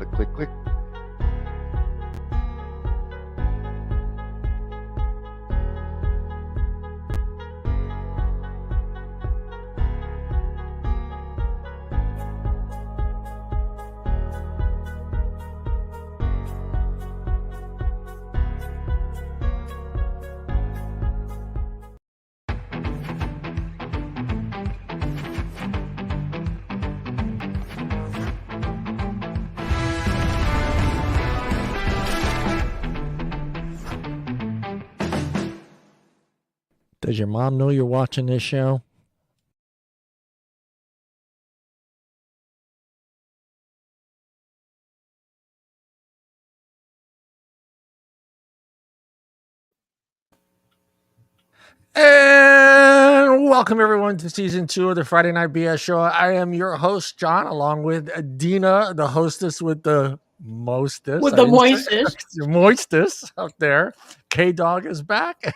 Click, click, click. Does your mom know you're watching this show? And welcome everyone to season 2 of the Friday Night BS show. I am your host, John, along with Deana, the hostess with the mostest. With the moistest. Moistest up there. K-Dog is back.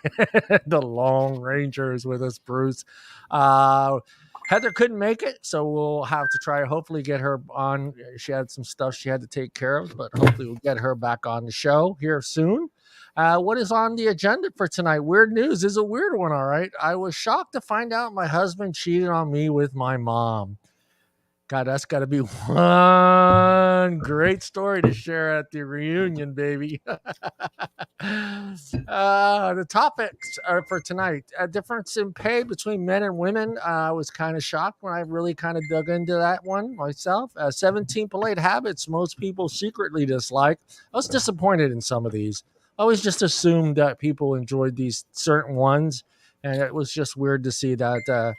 The Lone Ranger is with us, Bruce. Heather couldn't make it, so we'll have to try hopefully get her on. She had some stuff she had to take care of, but hopefully we'll get her back on the show here soon. What is on the agenda for tonight? Weird news is a weird one, all right. I was shocked to find out my husband cheated on me with my mom. God, that's got to be one great story to share at the reunion, baby. The topics are for tonight. A difference in pay between men and women. I was kind of shocked when I really kind of dug into that one myself. 17 polite habits most people secretly dislike. I was disappointed in some of these. I always just assumed that people enjoyed these certain ones, and it was just weird to see that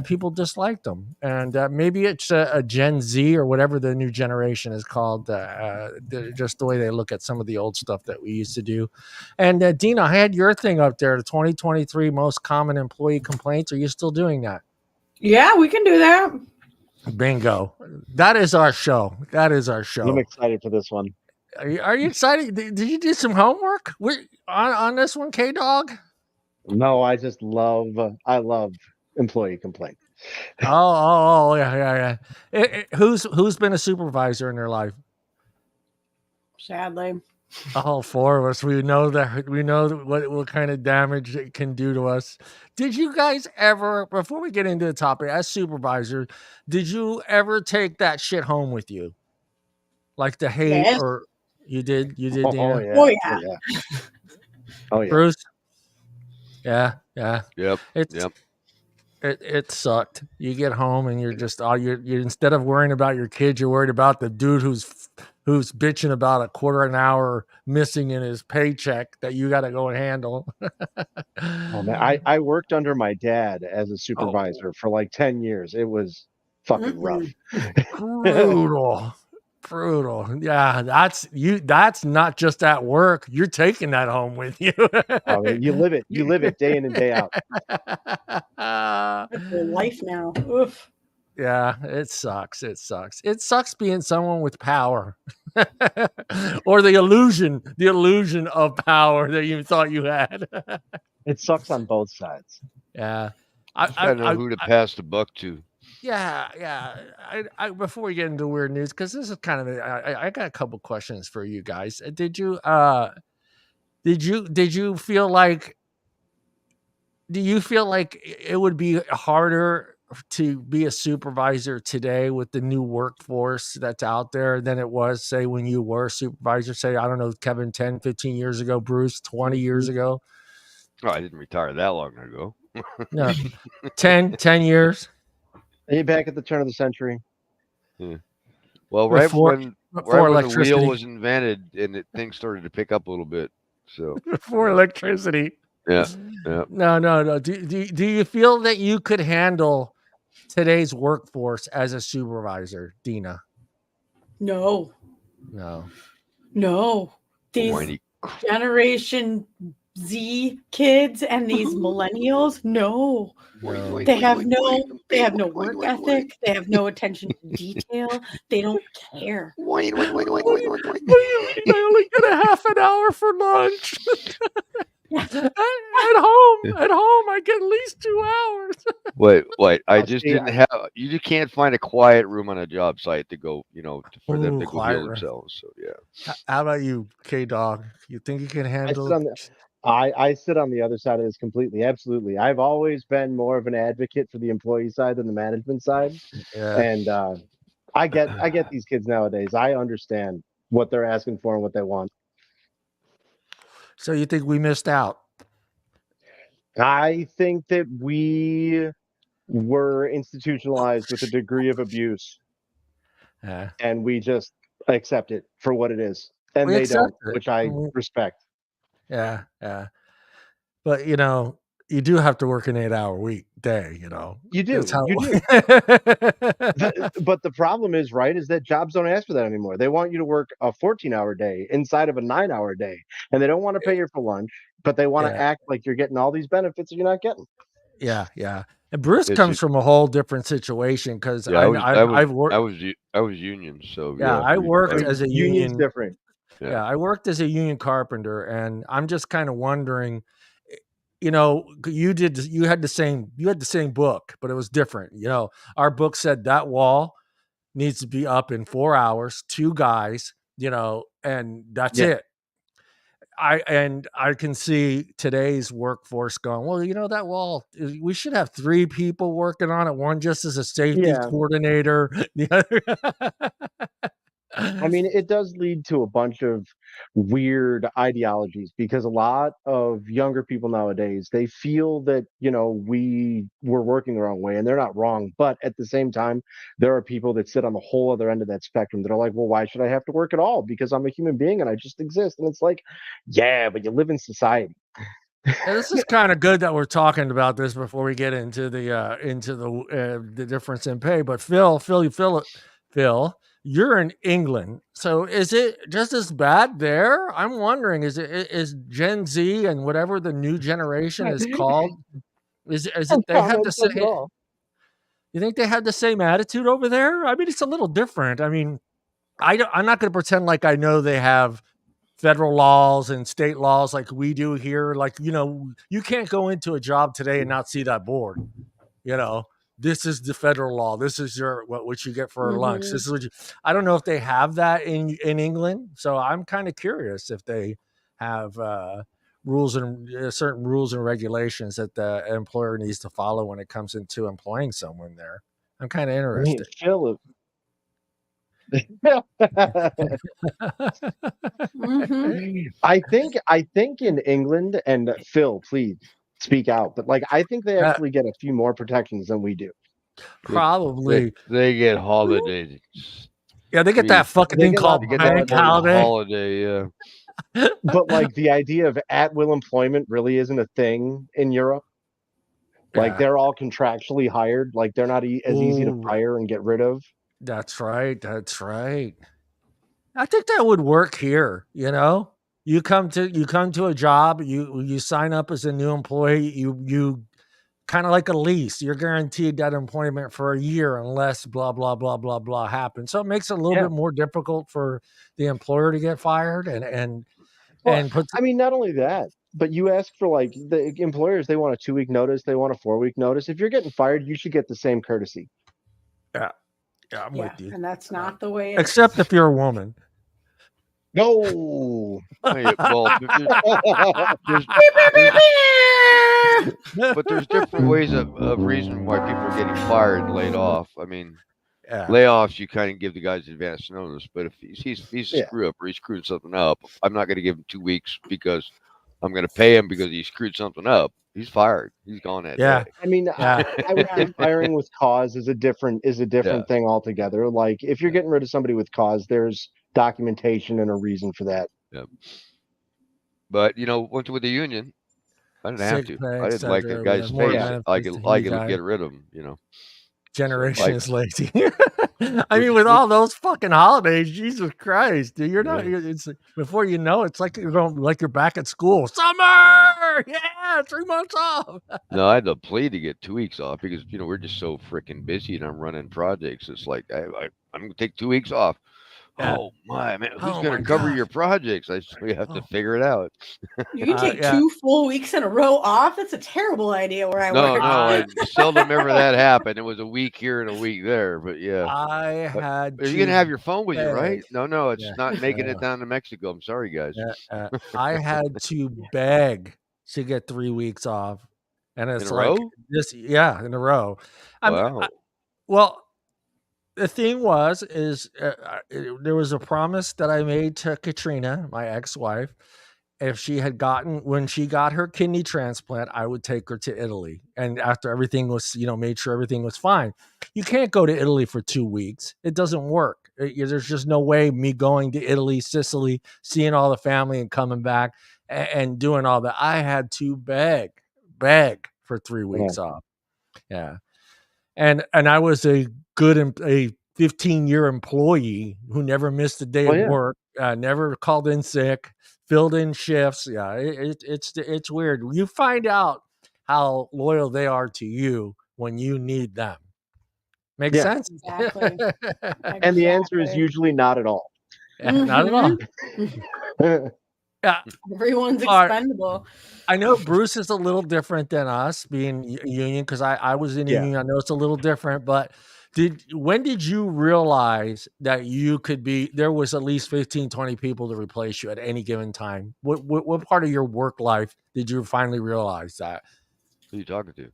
people disliked them. And maybe it's a Gen Z or whatever the new generation is called, just the way they look at some of the old stuff that we used to do. And Deana, I had your thing up there, the 2023 most common employee complaints. Are you still doing that? Yeah, we can do that. Bingo. That is our show. I'm excited for this one. Are you excited? Did you do some homework on this one, K-Dog? No, I love employee complaint. Oh, yeah. Who's been a supervisor in their life? Sadly. All four of us. We know what kind of damage it can do to us. Did you guys ever, before we get into the topic, as supervisor, did you ever take that shit home with you? Like the hate, yes. Or you did, Deana? Oh yeah. Oh yeah. Bruce? Yeah. Yep. It sucked. You get home and you're just you instead of worrying about your kids, you're worried about the dude who's bitching about a quarter an hour missing in his paycheck that you got to go and handle. Oh man, I worked under my dad as a supervisor for like 10 years. It was fucking rough. Brutal. Yeah, that's not just at work. You're taking that home with you. Oh, you live it day in and day out. That's your life now. Oof. Yeah, it sucks. It sucks being someone with power. Or the illusion of power that you thought you had. It sucks on both sides. Yeah. I know who to pass the buck to. Yeah. I before we get into weird news, because this is kind of I got a couple questions for you guys. Did you feel like? Do you feel like it would be harder to be a supervisor today with the new workforce that's out there than it was, say, when you were a supervisor? Say, I don't know, Kevin, 10, 15 years ago, Bruce, 20 years ago. Oh, I didn't retire that long ago. No, 10 years. Back at the turn of the century. Yeah. Well, before when the wheel was invented and things started to pick up a little bit. So before electricity. Yeah. No. Do you feel that you could handle today's workforce as a supervisor, Deana? No. These Generation Z kids and these millennials, no. They have no work ethic. They have no attention to detail. They don't care. What do you mean? I only get a half an hour for lunch. At home, I get at least 2 hours. Wait. I just didn't have. You just can't find a quiet room on a job site to go. For them to go heal themselves. So yeah. How about you, K-Dog? You think you can handle? I sit on the other side of this completely. Absolutely. I've always been more of an advocate for the employee side than the management side. Yeah. And I get these kids nowadays. I understand what they're asking for and what they want. So you think we missed out? I think that we were institutionalized with a degree of abuse. And we just accept it for what it is. And they don't, which I respect. Yeah. But you do have to work an 8-hour day, You do. You do. But the problem is, right, is that jobs don't ask for that anymore. They want you to work a 14-hour day inside of a 9-hour day. And they don't want to pay you for lunch, but they want to act like you're getting all these benefits that you're not getting. Yeah. And Bruce comes from a whole different situation because I've worked. I was union, so I worked as a union. Union's different. Yeah, I worked as a union carpenter, and I'm just kind of wondering. You had the same book, but it was different. Our book said that wall needs to be up in 4 hours, 2 guys, and that's it. I can see today's workforce going, well, that wall, we should have 3 people working on it. One just as a safety coordinator. The other. I mean, it does lead to a bunch of weird ideologies because a lot of younger people nowadays, they feel that, we were working the wrong way, and they're not wrong. But at the same time, there are people that sit on the whole other end of that spectrum that are like, well, why should I have to work at all? Because I'm a human being and I just exist. And it's like, yeah, but you live in society. Yeah, this is kind of good that we're talking about this before we get into the difference in pay. But Phil, you're in England, so is it just as bad there? I'm wondering, is Gen Z and whatever the new generation is called, is it they have the same? You think they have the same attitude over there? I mean, it's a little different. I mean, I'm not going to pretend like I know they have federal laws and state laws like we do here. Like, you can't go into a job today and not see that board. This is the federal law. This is what you get for lunch. This is I don't know if they have that in England. So I'm kind of curious if they have rules and certain rules and regulations that the employer needs to follow when it comes into employing someone there. I'm kind of interested. I think in England, and Phil, please speak out, but I think they actually get a few more protections than we do. Probably they get holidays. Yeah, they get that fucking thing called bank holiday. Yeah. But the idea of at-will employment really isn't a thing in Europe. They're all contractually hired. They're not as easy to fire and get rid of. That's right. I think that would work here. You come to a job, you sign up as a new employee, you kind of like a lease. You're guaranteed that employment for a year unless blah blah blah blah blah happens. So it makes it a little bit more difficult for the employer to get fired I mean, not only that, but you ask for the employers, they want a 2-week notice, they want a 4-week notice. If you're getting fired, you should get the same courtesy. Yeah, I'm with you. And that's not the way. Except if you're a woman. No. But there's different ways of reason why people are getting fired and laid off. I mean, layoffs, you kind of give the guys advance notice. But if he's a screw up or he's screwing something up, I'm not going to give him 2 weeks because I'm going to pay him because he screwed something up. He's fired. He's gone that day. I mean, I would think firing with cause is a different thing altogether. If you're getting rid of somebody with cause, there's documentation and a reason for that. Yeah. But went with the union. I didn't have to. I didn't like the guy's face. I could get rid of him. Generation is lazy. I mean, with all those fucking holidays, Jesus Christ, dude, you're not. It's before you know, it's like you're back at school. Summer, 3 months off. No, I had to plead to get 2 weeks off because we're just so freaking busy and I'm running projects. It's like I'm gonna take 2 weeks off. Oh my man, who's going to cover your projects? We have to figure it out. You can take 2 full weeks in a row off. That's a terrible idea where I work. No, seldom ever that happened. It was a week here and a week there, but yeah. I had. You're gonna have your phone with you, right? No, it's not making it down to Mexico. I'm sorry, guys. I had to beg to get 3 weeks off, and it's in a like row? this. Yeah, in a row. Wow. Well, the thing is there was a promise that I made to Katrina, my ex-wife. If she had when she got her kidney transplant, I would take her to Italy. And after everything was, made sure everything was fine. You can't go to Italy for 2 weeks. It doesn't work. There's just no way me going to Italy, Sicily, seeing all the family and coming back and doing all that. I had to beg for 3 weeks off. Yeah. And I was a 15-year employee who never missed a day of work, never called in sick, filled in shifts. Yeah, it's weird. You find out how loyal they are to you when you need them. Makes sense? Exactly. And the answer is usually not at all. Not at all. Yeah, everyone's expendable. I know Bruce is a little different than us being union because I was in a union. I know it's a little different, but when did you realize that you could there was at least 15, 20 people to replace you at any given time? What part of your work life did you finally realize that? Who are you talking to?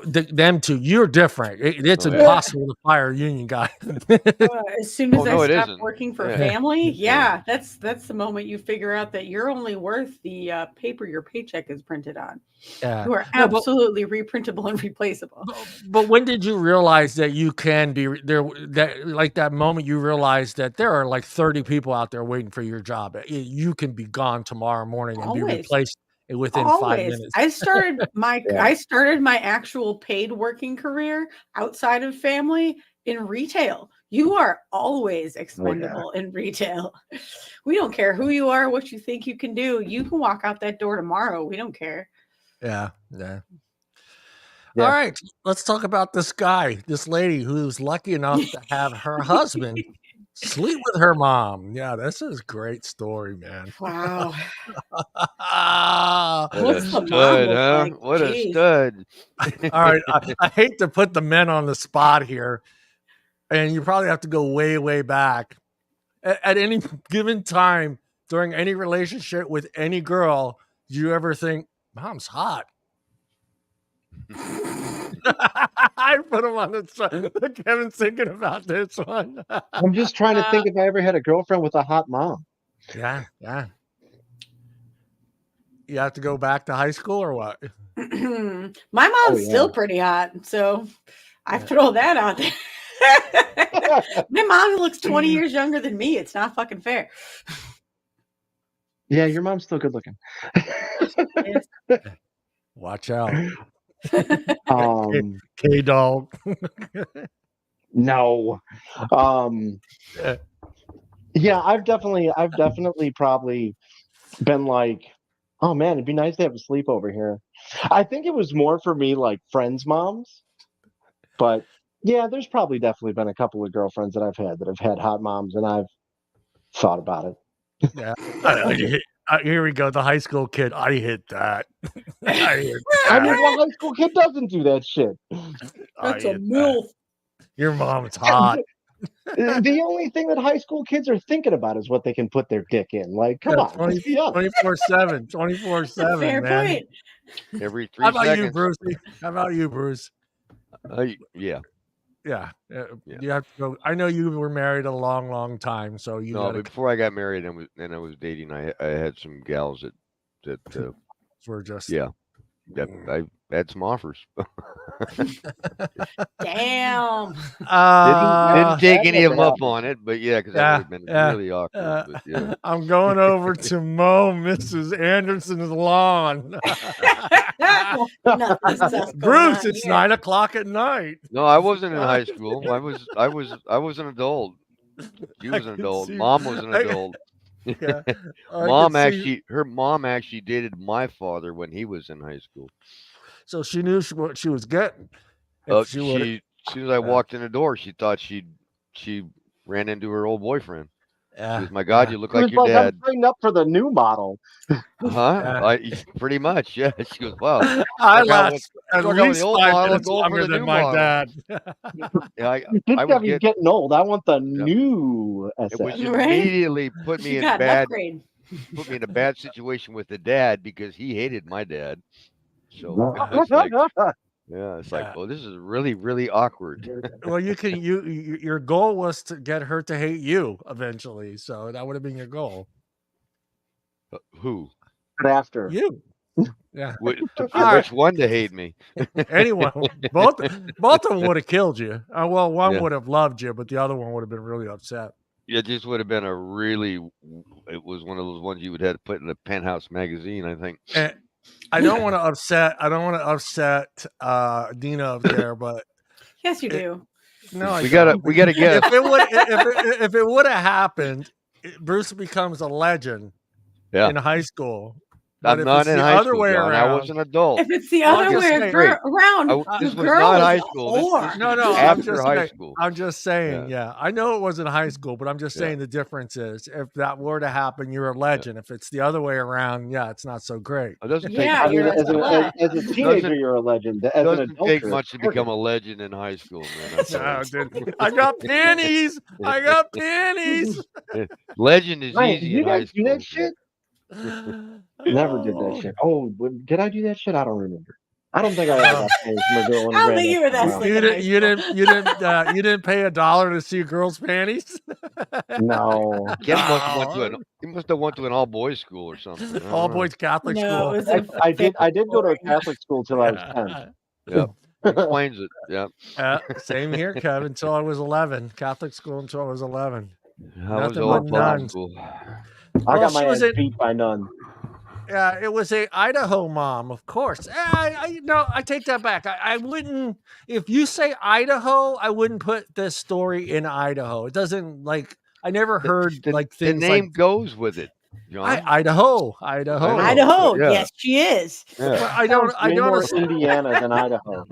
Them two. You're different. It's impossible to fire a union guy. As soon as I stopped working for family, that's the moment you figure out that you're only worth the paper your paycheck is printed on. You are absolutely reprintable and replaceable. But when did you realize that you can be there? That moment you realize that there are like 30 people out there waiting for your job. You can be gone tomorrow morning and be replaced within 5 minutes. I started my actual paid working career outside of family in retail. You are always expendable in retail. We don't care who you are, what you think you can do. You can walk out that door tomorrow. We don't care. Yeah. All right, let's talk about this lady who's lucky enough to have her husband sleep with her mom. Yeah, this is a great story, man. Wow. What a stud, huh? What a stud. All right, I hate to put the men on the spot here, and you probably have to go way, way back. At any given time during any relationship with any girl, do you ever think, mom's hot? I put him on the spot. Kevin's thinking about this one. I'm just trying to think if I ever had a girlfriend with a hot mom. Yeah. You have to go back to high school or what? My mom's still pretty hot, so I throw that out there. My mom looks 20 years younger than me. It's not fucking fair. Yeah, your mom's still good looking. Watch out. K-Dog. No. Yeah, I've definitely probably been like, oh man, it'd be nice to have a sleepover here. I think it was more for me like friends' moms. But yeah, there's probably definitely been a couple of girlfriends that I've had hot moms, and I've thought about it. Yeah. Here we go. The high school kid. I hit that. I mean, the high school kid doesn't do that shit. That's a MILF. Your mom's hot. The only thing that high school kids are thinking about is what they can put their dick in. Like, come on. 24/7. 24/7, fair man. point. Every 3 seconds. How about you, Bruce? Yeah. Yeah. You have to go. I know you were married a long, long time, so you. No, but before I got married and I was dating, I had some gals that were just I had some offers. Damn. Didn't take any of them up on it, but because that would have been really awkward. But, I'm going over to mow Mrs. Anderson's lawn. Bruce, it's 9:00 at night. No, I wasn't in high school. I was an adult. She was an adult. Mom was an adult. Her mom actually dated my father when he was in high school. So she knew what she was getting. As soon as I walked in the door, she thought she ran into her old boyfriend. She goes, my God, you look like your I'm dad. signing up for the new model. Pretty much, yeah. She goes, wow. I Start out last at with least the old 5 model, minutes go for longer the than new my model. dad. Yeah, This I would Kevin's get. getting old. I want the new It would SS. immediately put me You in got an bad. upgrade. Put me in a bad situation with the dad because he hated my dad. So it's like, it's like, oh, this is really, really awkward. Well, your goal was to get her to hate you eventually, so that would have been your goal. Who? After you, yeah. Which right. one to hate me? Anyone, both of them would have killed you. Well, one Yeah. would have loved you, but the other one would have been really upset. It just would have been a really. It was one of those ones you would have to put in a Penthouse magazine, I think. And I don't want to upset. I don't want to upset Deana up there, but Yes, you do. no, we gotta get. If it would have happened, Bruce becomes a legend in high school. But I'm not in high school, John. I was an adult. If it's the other way around, this the was girl not is high a school. whore. No, after high school. I'm just saying, yeah. I know it wasn't high school, but I'm just saying the difference is if that were to happen, you're a legend. If it's the other way around, it's not so great. It doesn't take. Yeah, as a teenager, you're a legend. As an doesn't adult, take much to become a legend in high school, man. I got panties. I got panties. Legend is easy. You in high guys do school. that shit? Never did that shit. Oh, did I do that shit? I don't remember. I don't think I ever got paid from a girl. I don't think you were that slick. You didn't pay $1 to see girls' panties. No. Ken must have went to an all boys school or something. All boys Catholic school. I did go to a Catholic school till I was 10. Yep. Explains it. Yeah. Same here, Kevin. Until I was 11. Catholic school until I was 11. How was old public school? I got my ass beat by none. Yeah, it was a Idaho mom, of course. I take that back. I wouldn't. If you say Idaho, I wouldn't put this story in Idaho. It doesn't I never heard things. The name goes with it. John. Idaho. Yeah. Yes, she is. Yeah. I don't more Indiana than Idaho.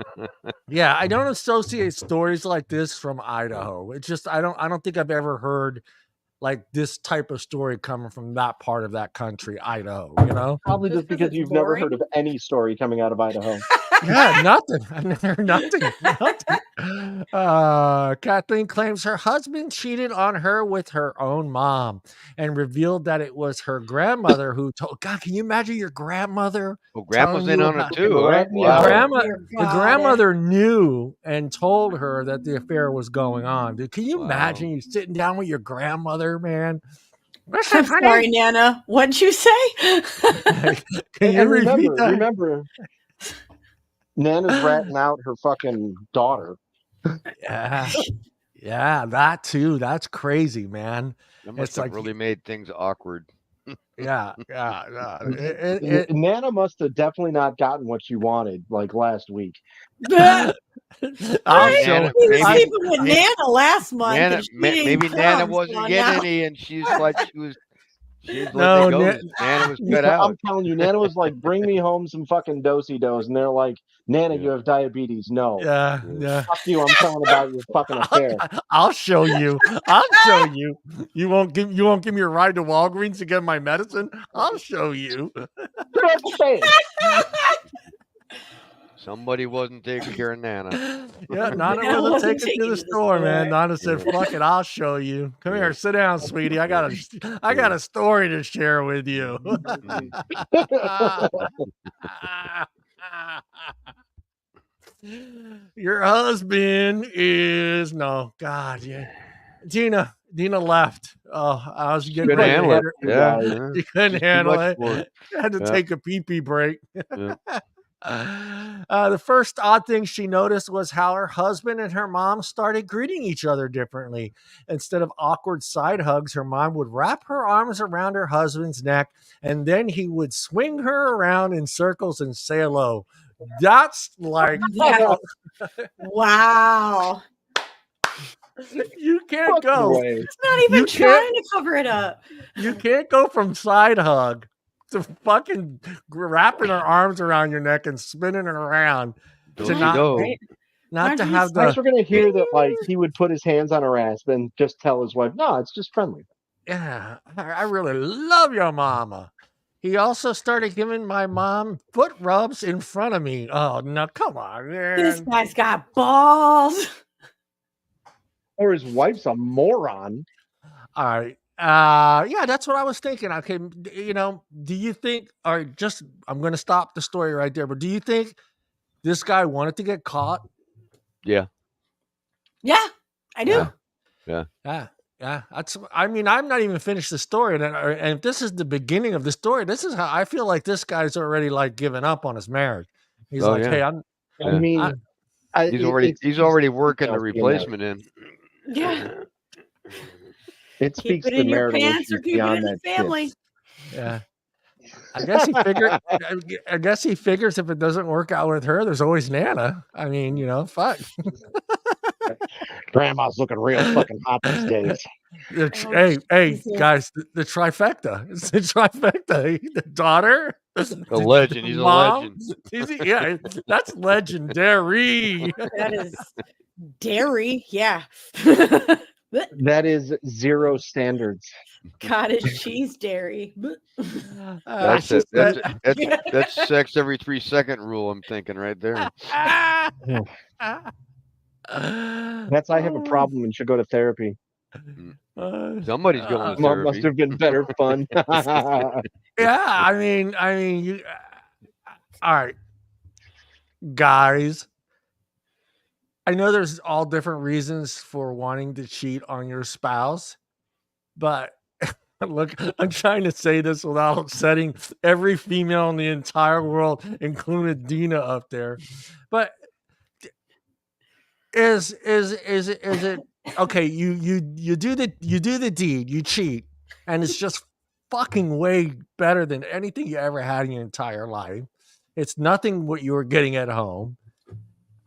Yeah, I don't associate stories like this from Idaho. It's just I don't think I've ever heard this type of story coming from that part of that country, Idaho, Probably just because you've never heard of any story coming out of Idaho. Yeah, nothing. I've never heard nothing. Kathleen claims her husband cheated on her with her own mom and revealed that it was her grandmother who told. God, can you imagine your grandmother? Well, grandma's in on it too, right? Wow. The grandmother knew and told her that the affair was going on. Dude, can you imagine you sitting down with your grandmother, man? I'm sorry, Nana. What'd you say? Can you repeat that? Remember, Nana's ratting out her fucking daughter. Yeah, that too. That's crazy, man. That must have really made things awkward. Yeah. Nana must have definitely not gotten what she wanted last week. I was sleeping with Nana last month. Maybe Nana wasn't getting any, and she's let go. Nana was cut out. I'm telling you, Nana was like, "Bring me home some fucking do-si-dos," and they're like, "Nana, you have diabetes." No. Yeah. Fuck you! I'm telling about your fucking affair. I'll show you. You won't give me a ride to Walgreens to get my medicine. I'll show you. Somebody wasn't taking care of Nana. Yeah, Nana wasn't taking to the store, man. Nana said, "Fuck it, I'll show you. Come here, sit down, sweetie. I got a story to share with you." Your husband is Deana left. Oh, I was getting ready to hit her. Yeah. She couldn't handle it. Had to take a pee-pee break. The first odd thing she noticed was how her husband and her mom started greeting each other differently. Instead of awkward side hugs, her mom would wrap her arms around her husband's neck, and then he would swing her around in circles and say hello. That's wow. You can't go. It's not even trying to cover it up. You can't go from side hug to fucking wrapping her arms around your neck and spinning it around to not to have the. We're gonna hear that he would put his hands on her ass, then just tell his wife, "No, it's just friendly." Yeah, I really love your mama. He also started giving my mom foot rubs in front of me. Oh, no, come on, man. This guy's got balls. Or his wife's a moron. All right. Yeah, that's what I was thinking. Okay, do you think, all right, I'm going to stop the story right there, but do you think this guy wanted to get caught? Yeah. Yeah, I do. Yeah. I'm not even finished the story. And if this is the beginning of the story, this is how I feel like this guy's already like given up on his marriage. He's hey, he's already working the replacement in. Yeah. It speaks to marital issues beyond that family. Yeah. I guess he figures if it doesn't work out with her, there's always Nana. I mean, fuck. Grandma's looking real fucking hot these days. Hey, guys, the trifecta. It's the trifecta. The daughter, a legend. He's mom, a legend. Yeah, that's legendary. That is dairy. Yeah. That is zero standards. Cottage cheese dairy. That's sex every 3-second rule. I'm thinking right there. That's I have a problem and should go to therapy. Somebody's going to therapy. Must have been better fun. Yeah, I mean, you. All right, guys. I know there's all different reasons for wanting to cheat on your spouse, but look, I'm trying to say this without setting every female in the entire world, including Deana, up there. But is it okay? You do the deed, you cheat, and it's just fucking way better than anything you ever had in your entire life. It's nothing what you were getting at home.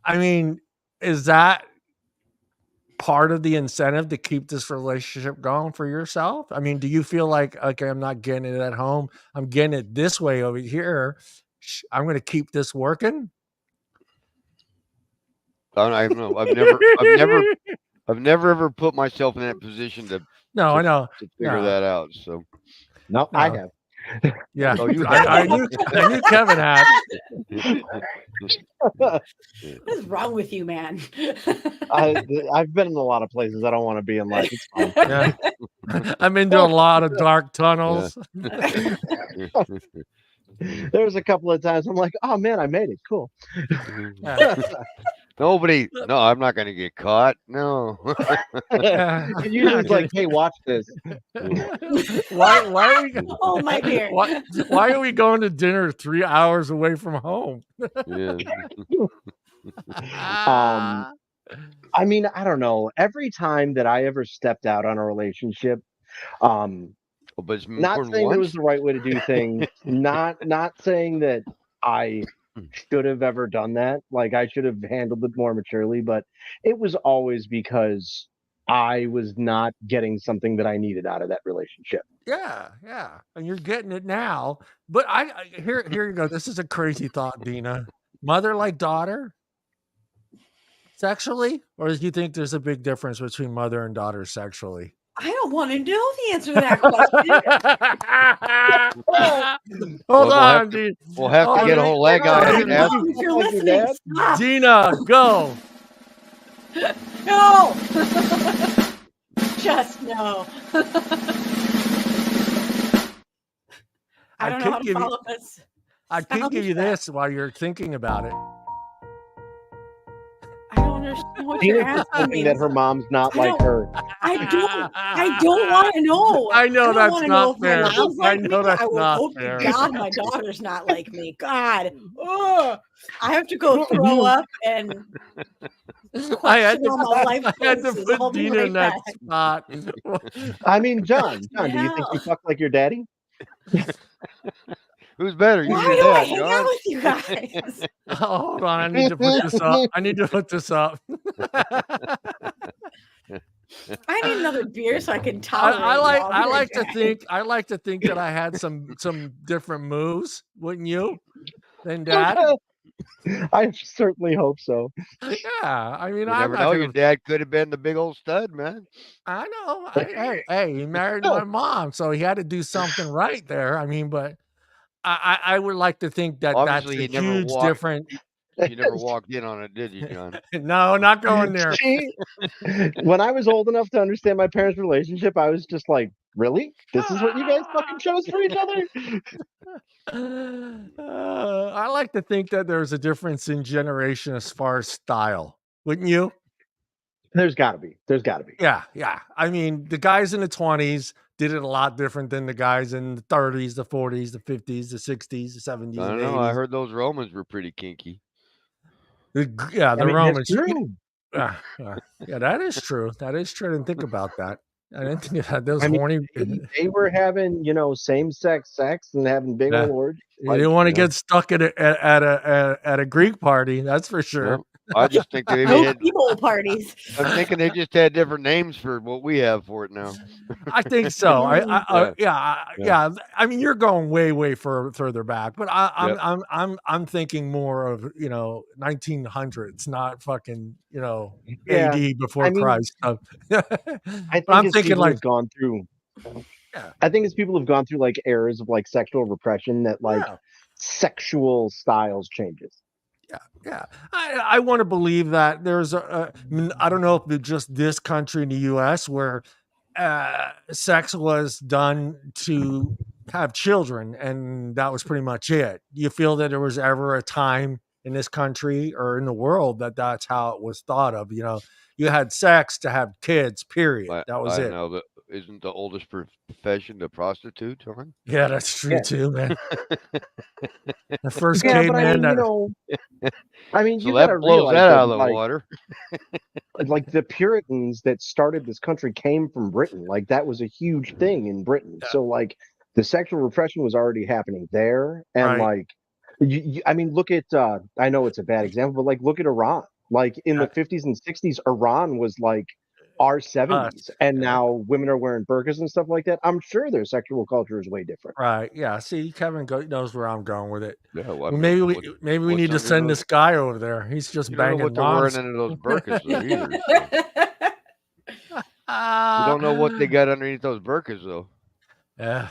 I mean, is that part of the incentive to keep this relationship going for yourself? I mean, do you feel like, okay, I'm not getting it at home, I'm getting it this way over here, I'm going to keep this working? I don't know. I've never ever put myself in that position to figure that out. So no, I have. Yeah, I knew Kevin had. What is wrong with you, man? I've been in a lot of places I don't want to be in life. It's fine. Yeah. I've been to a lot of dark tunnels. Yeah. There's a couple of times I'm like, oh man, I made it. Cool. No, I'm not going to get caught. No. Usually it's like, hey, watch this. Why are we? Oh my dear. Why are we going to dinner 3 hours away from home? Yeah. I mean, I don't know. Every time that I ever stepped out on a relationship, but not saying it was the right way to do things, not saying that I should have ever done that. Like I should have handled it more maturely, but it was always because I was not getting something that I needed out of that relationship. Yeah, and you're getting it now. But here you go. This is a crazy thought, Deana. Mother like daughter, sexually, or do you think there's a big difference between mother and daughter sexually? I don't want to know the answer to that question. Hold on, dude. We'll have to get a whole leg guy. If you're listening, stop. Deana, go. No. Just no. I don't know how to follow this. I can give you this while you're thinking about it. I don't understand what you're asking me. That her mom's not like her. I don't want to know. I know that's not fair. I know that's not fair. God, my daughter's not like me. God, I have to go throw up and. I had to put Deana in that spot. I mean, John, do you think you fuck like your daddy? Who's better? Why do I hang out with you guys? Hold on, I need to put this up. I need another beer so I can tolerate. I like to think that I had some different moves, wouldn't you? Than Dad. I certainly hope so. Yeah, I mean, You I'm never not know. gonna. Your dad could have been the big old stud, man. I know. Hey, he married my mom, so he had to do something right there. I mean, but I would like to think that that's Obviously, a huge difference. You never walked in on it, did you, John? No, not going there. See, when I was old enough to understand my parents' relationship, I was just like, really? This is what you guys fucking chose for each other? I like to think that there's a difference in generation as far as style. Wouldn't you? There's got to be. There's got to be. Yeah. I mean, the guys in the 20s did it a lot different than the guys in the 30s, the 40s, the 50s, the 60s, the 70s, I and don't the know. I 80s. heard those Romans were pretty kinky. The I mean, Romans. that's true. Yeah, that is true. That is true. I didn't think about that. I didn't think about those I mean, horny. they were having, same-sex sex and having big old orgies. You didn't want to get stuck at a Greek party, that's for sure. Yep. I just think they had people parties. I'm thinking they just had different names for what we have for it now. I think so. Yeah. I mean, you're going way further back, but I'm thinking more of 1900s, not fucking AD before Christ. I'm thinking like have gone through. I think it's people have gone through like eras of like sexual repression that like sexual styles changes. Yeah. I want to believe that there's I don't know if it's just this country in the U.S. where sex was done to have children, and that was pretty much it. Do you feel that there was ever a time in this country or in the world that that's how it was thought of? You had sex to have kids, period. That was it. I know that isn't the oldest profession the prostitute, John? Yeah, that's true too, man. The first but caveman. I mean, so you that blows that out of the water. Like the Puritans that started this country came from Britain. Like that was a huge thing in Britain. So like the sexual repression was already happening there, and like, I mean, look at. I know it's a bad example, but like, look at Iran. Like in the 50s and 60s, Iran was like our 70s, and now women are wearing burqas and stuff like that. I'm sure their sexual culture is way different. Right. Yeah. See, Kevin knows where I'm going with it. Yeah, well, maybe we need to send this guy over there. He's just banging what they're wearing into those burqas though, either. You don't know what they got underneath those burqas though. Yeah,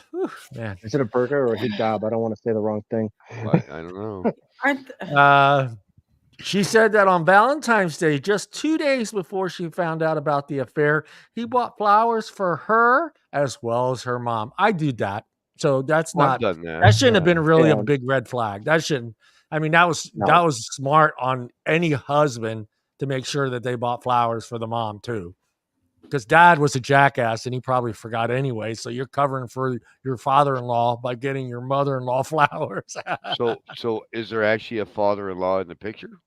man. Is it a burqa or a hijab? I don't want to say the wrong thing. I don't know. She said that on Valentine's Day, just 2 days before she found out about the affair, he bought flowers for her as well as her mom. I do that. So that's not, that shouldn't have been really a big red flag. That shouldn't, I mean, that was smart on any husband to make sure that they bought flowers for the mom too. Because dad was a jackass and he probably forgot anyway. So you're covering for your father-in-law by getting your mother-in-law flowers. So is there actually a father-in-law in the picture?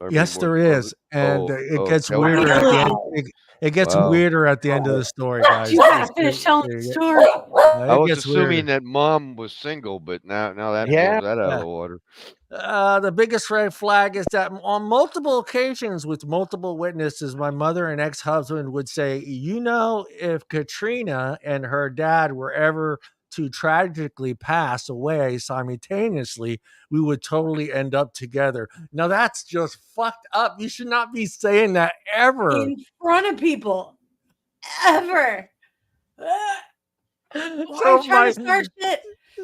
Yes, there is, and it gets weirder at the end. It gets weirder at the end of the story, guys. You gotta finish telling the story. I was assuming that mom was single, but now that blows that out of the water. The biggest red flag is that on multiple occasions with multiple witnesses, my mother and ex-husband would say, if Katrina and her dad were ever to tragically pass away simultaneously, we would totally end up together. Now that's just fucked up. You should not be saying that ever in front of people, ever.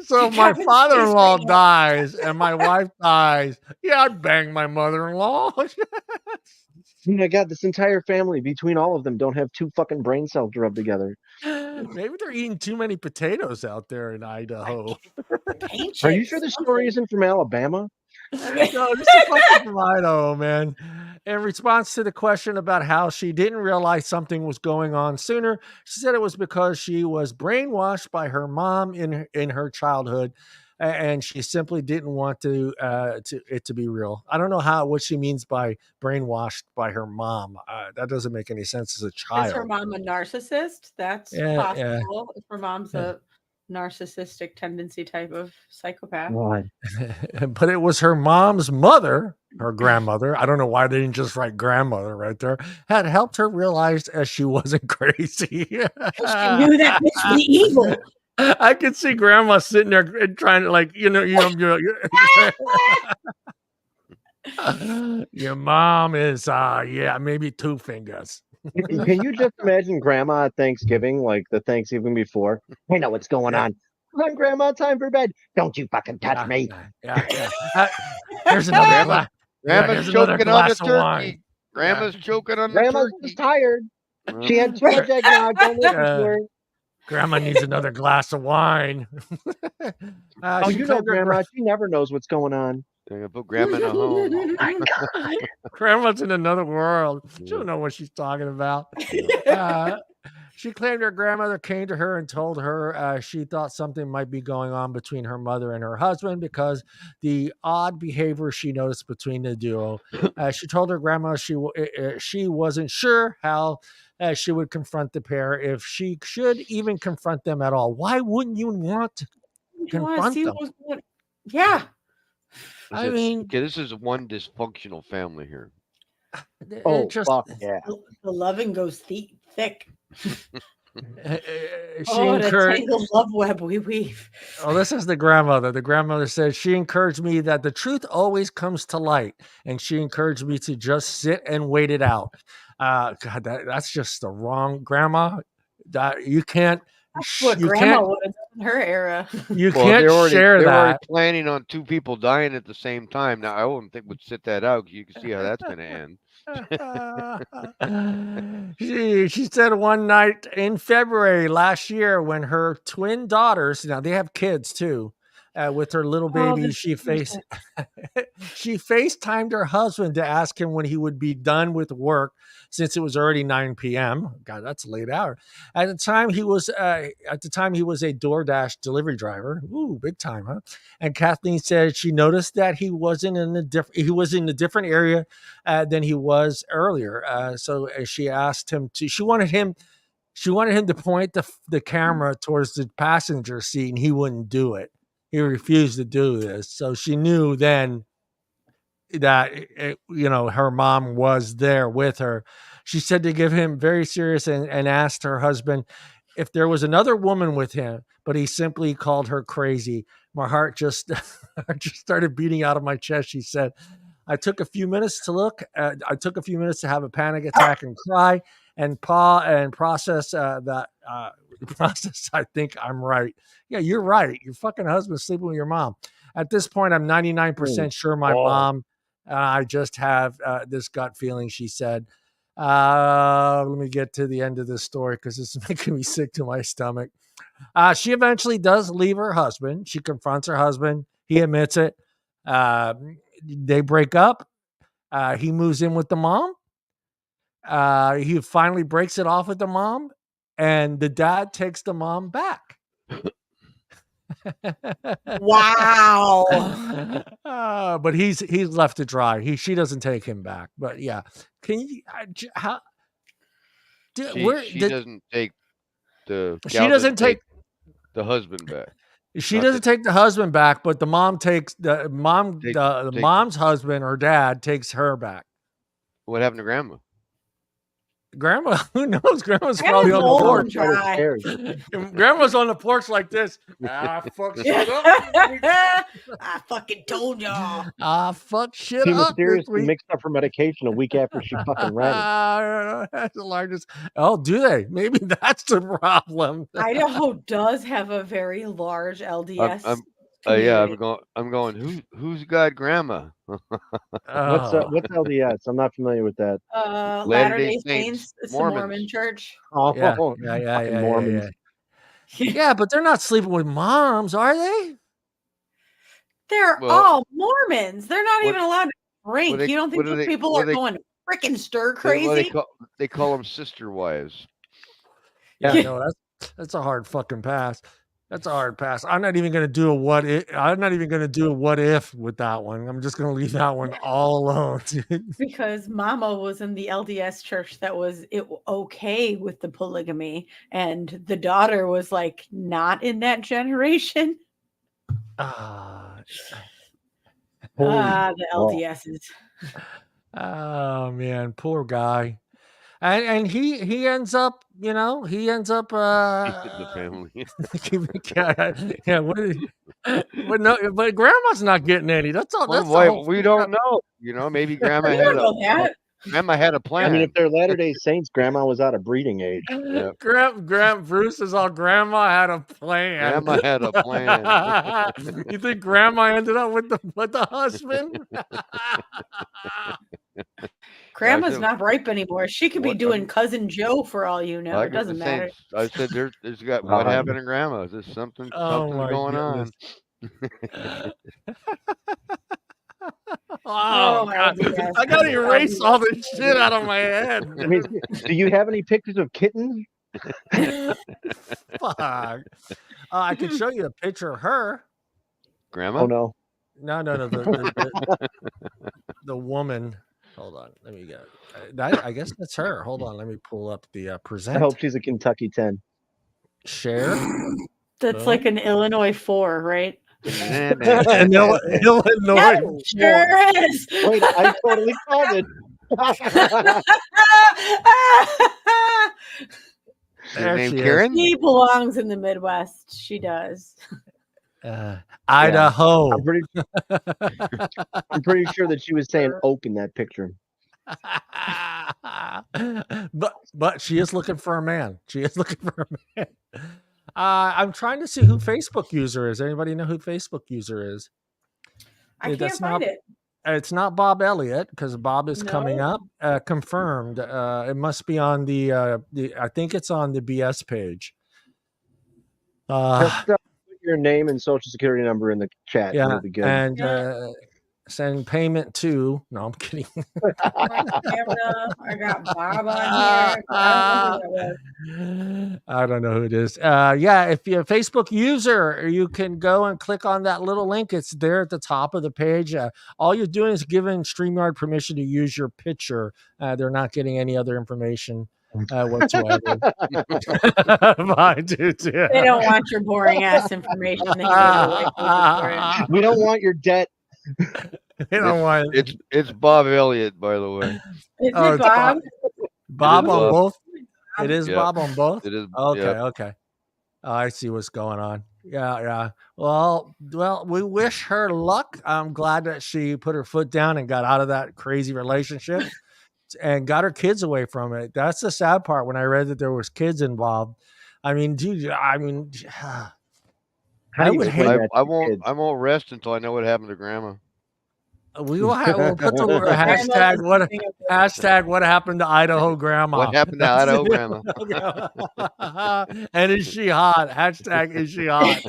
So my father-in-law dies and my wife dies. Yeah, I'd bang my mother-in-law. Oh my God, this entire family, between all of them, don't have 2 fucking brain cells to rub together. Maybe they're eating too many potatoes out there in Idaho. Are you sure the story isn't from Alabama? No, this is fucking from Idaho, man. In response to the question about how she didn't realize something was going on sooner, she said it was because she was brainwashed by her mom in her childhood, and she simply didn't want it to be real. I don't know what she means by brainwashed by her mom. That doesn't make any sense as a child. Is her mom a narcissist? That's possible. Yeah. If her mom's a narcissistic tendency type of psychopath. But it was her mom's mother, her grandmother. I don't know why they didn't just write grandmother right there. Had helped her realize as she wasn't crazy. She knew that bitch was evil. I could see grandma sitting there trying to Your mom is maybe 2 fingers. Can you just imagine Grandma at Thanksgiving, like the Thanksgiving before? I know what's going on. Come on, Grandma, time for bed. Don't you fucking touch me. Yeah. Here's another glass. Grandma's choking on the turkey. Grandma's choking on the Grandma's turkey. just tired. She had too much eggnog. Don't listen to her. Grandma needs another glass of wine. You know, Grandma, she never knows what's going on. They're gonna put Grandma in a home. Oh my God. Grandma's in another world. She don't know what she's talking about. She claimed her grandmother came to her and told her she thought something might be going on between her mother and her husband because the odd behavior she noticed between the duo. She told her grandma she wasn't sure how she would confront the pair, if she should even confront them at all. Why wouldn't you want to confront them? Yeah. I mean, okay, this is one dysfunctional family here. Fuck yeah. The loving goes thick. She the tangled love web we weave. Oh, this is the grandmother. The grandmother says she encouraged me that the truth always comes to light, and she encouraged me to just sit and wait it out. God, that's just the wrong grandma. That you can't. That's what grandma would have done in her era. You can't share that. They're already planning on 2 people dying at the same time. Now, I wouldn't think we'd sit that out. You can see how that's going to end. She said one night in February last year when her twin daughters, now they have kids too, with her little baby, she FaceTimed her husband to ask him when he would be done with work, since it was already 9 p.m. God, that's a late hour. At the time he was a DoorDash delivery driver. Ooh, big time, huh? And Kathleen said she noticed that he was in a different area than he was earlier. So she asked him to. She wanted him to point the camera towards the passenger seat, and he wouldn't do it. He refused to do this. So she knew then that her mom was there with her. She said to give him very serious and asked her husband if there was another woman with him, but he simply called her crazy. My heart just started beating out of my chest. She said, I took a few minutes to look. I took a few minutes to have a panic attack and cry and process that process. I think I'm right. Yeah, you're right. Your fucking husband's sleeping with your mom. At this point, I'm 99% sure my mom. I just have this gut feeling, she said. Let me get to the end of this story because this is making me sick to my stomach. She eventually does leave her husband. She confronts her husband. He admits it. They break up. He moves in with the mom. He finally breaks it off with the mom, and the dad takes the mom back. Wow. But he's left to dry. She doesn't take him back. But yeah, can you how? She doesn't take the. She doesn't take the husband back. She doesn't take the husband back, but the mom takes the mom's husband or dad takes her back. What happened to grandma? Grandma, who knows? Grandma's probably on the porch. Grandma's on the porch like this. Fuck shit up. I fucking told y'all. Fuck shit she up. She mysteriously mixed up her medication a week after she fucking ran it. That's the largest. Oh, do they? Maybe that's the problem. Idaho does have a very large LDS. I'm going. Who's got grandma? What's LDS? I'm not familiar with that. Latter-day Saints. It's the Mormon church. Oh, yeah. Mormons. Yeah, but they're not sleeping with moms, are they? They're all Mormons. They're not even allowed to drink. You don't think those people are going freaking stir crazy? They call them sister wives. Yeah, no, that's a hard fucking pass. That's a hard pass. I'm not even going to do a what if. I'm not even going to do a what if with that one. I'm just going to leave that one all alone. Because Mama was in the LDS church that was okay with the polygamy, and the daughter was like not in that generation. The LDSs. Oh man, poor guy. And he ends up, the family. But grandma's not getting any. That's all. Well, That's the whole. we don't know. Maybe grandma We had don't know that. grandma had a plan. I mean, if they're Latter-day Saints, grandma was out of breeding age. Yeah. Bruce is all grandma had a plan. Grandma had a plan. You think grandma ended up with the husband? Grandma's not ripe anymore. She could be doing Cousin Joe for all you know. It doesn't matter. I said there's got what happened to grandma? Is there something's going on? Oh, God. I gotta erase all this shit out of my head. I mean, do you have any pictures of kittens? Fuck. I could show you a picture of her. Grandma? Oh no. No. The woman. Hold on. Let me get it. I guess that's her. Hold on. Let me pull up the present. I hope she's a Kentucky 10. Share. That's like an Illinois 4, right? Illinois. Sure is. Wait, I totally called it. Her name Karen? She belongs in the Midwest. She does. Idaho. I'm pretty sure that she was saying oak in that picture. But she is looking for a man. I'm trying to see who Facebook user is. Anybody know who Facebook user is? I can't find it. It's not Bob Elliott because Bob is coming up. Confirmed. It must be on the. I think it's on the BS page. Just put your name and social security number in the chat. Yeah, it'll be good. and send payment to. No, I'm kidding. I got Bob on here. I don't know who it is. If you're a Facebook user, you can go and click on that little link. It's there at the top of the page. All you're doing is giving StreamYard permission to use your picture. They're not getting any other information whatsoever. They don't want your boring ass information. We don't want your debt. It's Bob Elliott, by the way. Is it Bob? Bob on both. It is Bob on both. It is. Okay. Oh, I see what's going on. Yeah. Well, we wish her luck. I'm glad that she put her foot down and got out of that crazy relationship and got her kids away from it. That's the sad part. When I read that there was kids involved, I mean, dude. I won't rest until I know what happened to grandma. We'll put the hashtag what happened to Idaho grandma. What happened to Idaho grandma? And is she hot? Hashtag is she hot?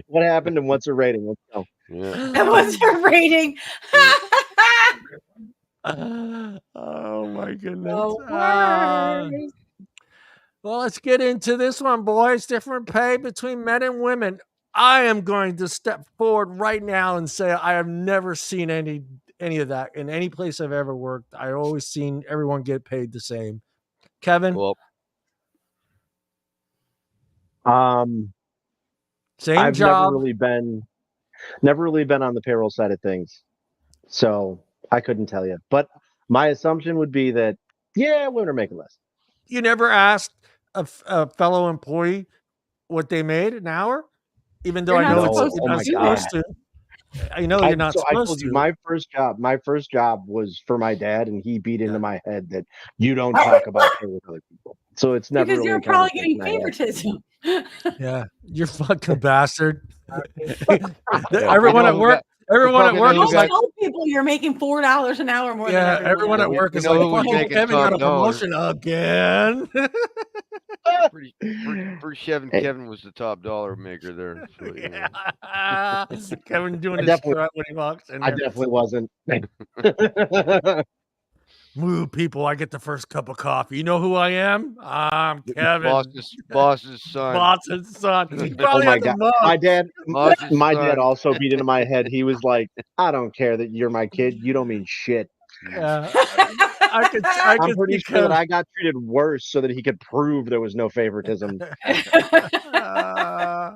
What happened and what's her rating? Let's go. Yeah. And what's her rating? Oh my goodness. Oh, well, let's get into this one, boys. Different pay between men and women. I am going to step forward right now and say I have never seen any of that in any place I've ever worked. I've always seen everyone get paid the same. Kevin? Well, same I've job. Never really been on the payroll side of things. So I couldn't tell you. But my assumption would be that, women are making less. You never asked a fellow employee what they made an hour? Even though I know you're not supposed to. I know you're not supposed to. My first job was for my dad, and he beat into my head that you don't talk about pay with other people. So it's never because really you're probably getting favoritism. Yeah, you're fucking bastard. Everyone at work is like, told people you're making $4 an hour more. Yeah, than everyone at work is like, Kevin got a promotion again. Kevin was the top dollar maker there. So, Kevin doing his strut when he walks in. I definitely wasn't. Move, people! I get the first cup of coffee. You know who I am? I'm Kevin, boss's son. Boss's son. Oh my god! My dad also beat into my head. He was like, "I don't care that you're my kid. You don't mean shit." Yeah. I'm pretty sure that I got treated worse so that he could prove there was no favoritism. Yeah,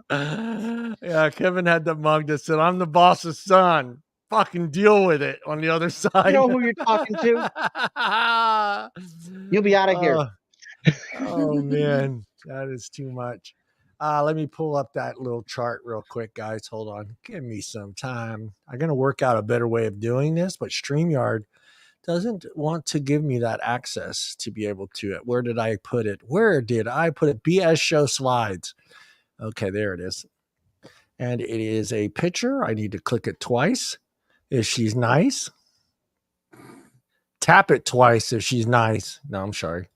Kevin had the mug that said, "I'm the boss's son." fucking deal with it on the other side. You know who you're talking to? You'll be out of here. Oh man, that is too much. Let me pull up that little chart real quick, guys. Hold on. Give me some time. I'm going to work out a better way of doing this, but StreamYard doesn't want to give me that access to be able to it. Where did I put it? Where did I put it? BS show slides. Okay, there it is. And it is a picture. I need to click it twice if she's nice. Tap it twice if she's nice. No, I'm sorry.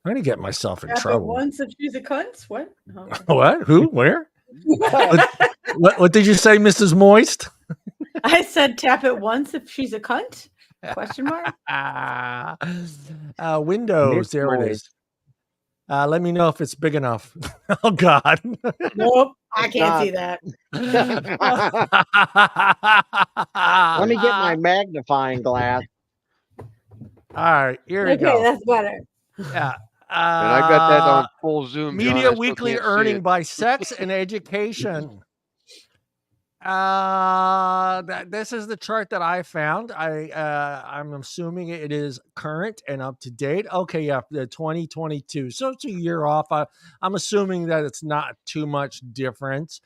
I'm going to get myself in trouble. Once if she's a cunt? What? Oh. What? Who? Where? what did you say, Mrs. Moist? I said tap it once if she's a cunt? Question mark? Windows. There it is. Let me know if it's big enough. Oh, God. Nope. I can't see that. Let me get my magnifying glass. All right. Here we go. Okay, that's better. Yeah. And I got that on full Zoom. Media weekly earning by sex and education. This is the chart that I found. I'm assuming it is current and up to date. Okay, yeah, the 2022. So it's a year off. I'm assuming that it's not too much difference.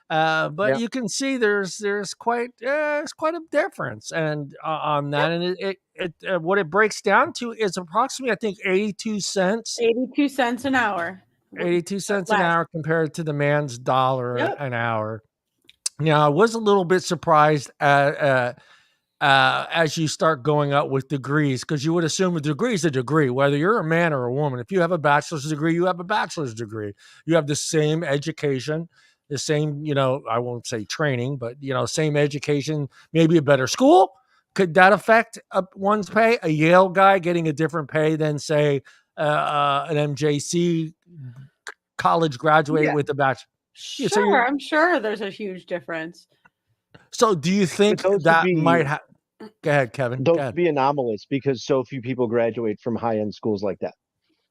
But you can see there's quite a difference and on that, and it what it breaks down to is approximately, I think, 82 cents. 82 cents an hour. 82 cents an hour compared to the man's dollar an hour. Now, I was a little bit surprised as you start going up with degrees, because you would assume a degree is a degree, whether you're a man or a woman. If you have a bachelor's degree, you have a bachelor's degree. You have the same education. The same, I won't say training, but, same education, maybe a better school. Could that affect one's pay? A Yale guy getting a different pay than, say, an MJC college graduate with a bachelor? Sure, so I'm sure there's a huge difference. So do you think that might have... Go ahead, Kevin. Those would be anomalous because so few people graduate from high-end schools like that.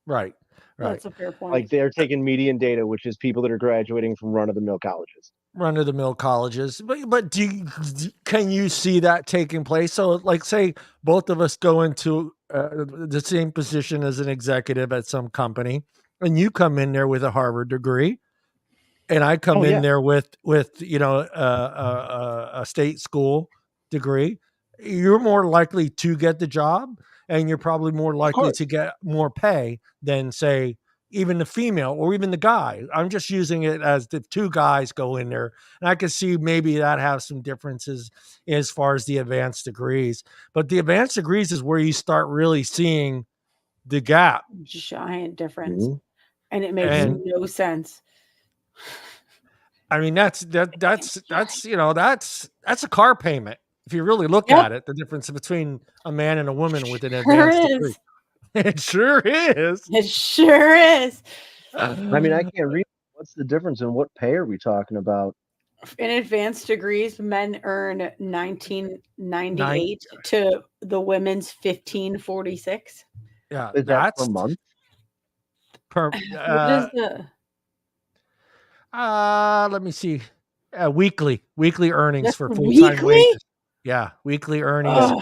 Right. That's a fair point. Like they're taking median data, which is people that are graduating from run-of-the-mill colleges. Run-of-the-mill colleges. But can you see that taking place? So, like, say both of us go into the same position as an executive at some company, and you come in there with a Harvard degree, and I come in there with a state school degree. You're more likely to get the job, and you're probably more likely to get more pay than, say, even the female or even the guy. I'm just using it as the two guys go in there, and I can see maybe that has some differences as far as the advanced degrees. But the advanced degrees is where you start really seeing the gap. Giant difference. Mm-hmm. And it makes no sense. I mean, that's a car payment. If you really look at it, the difference between a man and a woman with an advanced degree. It sure is. It sure is. I mean, I can't read. What's the difference in what pay are we talking about? In advanced degrees, men earn $19.98 to the women's $15.46. Yeah, is that per month? Let me see. Weekly earnings for full-time wages. Yeah, weekly earnings. Ugh.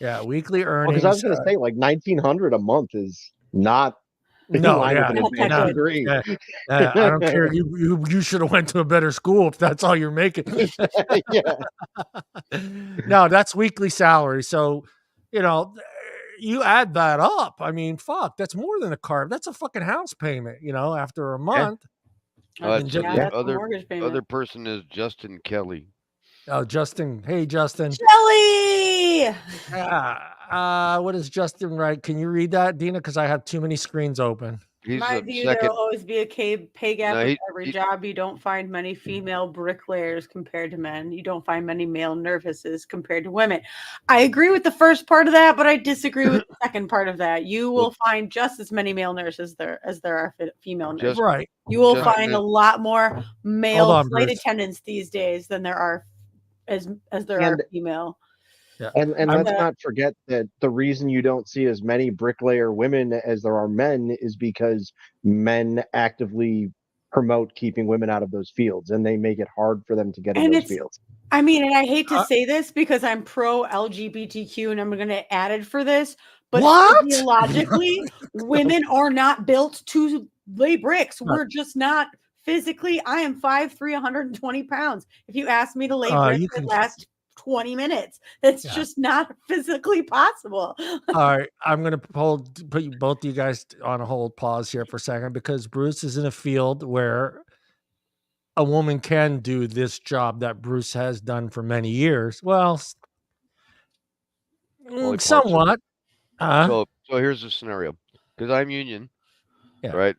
Yeah, weekly earnings. Because I was going to say, like, $1,900 a month is not in line with an advanced degree. I don't care. You should have went to a better school if that's all you're making. No, that's weekly salary. So, you add that up. I mean, fuck, that's more than a car. That's a fucking house payment. After a month. Other person is Justin Kelly. Oh, Justin. Hey, Justin. Jelly! What is Justin write? Can you read that, Deana? Because I have too many screens open. My view, there will always be a pay gap with every job. You don't find many female bricklayers compared to men. You don't find many male nurses compared to women. I agree with the first part of that, but I disagree with the second part of that. You will find just as many male nurses as there are female nurses. Right. You will find a lot more male flight attendants these days than there are as there are female. Yeah. And let's not forget that the reason you don't see as many bricklayer women as there are men is because men actively promote keeping women out of those fields, and they make it hard for them to get in those fields. I mean, and I hate to say this because I'm pro LGBTQ and I'm going to add it for this, but physiologically, women are not built to lay bricks. We're just not physically. I am 5'3", 120 pounds. If you ask me to lay bricks, it lasts 20 minutes. That's just not physically possible. All right, I'm going to put you both of you guys on a hold pause here for a second, because Bruce is in a field where a woman can do this job that Bruce has done for many years. Well, somewhat. So here's the scenario. Because I'm union, right?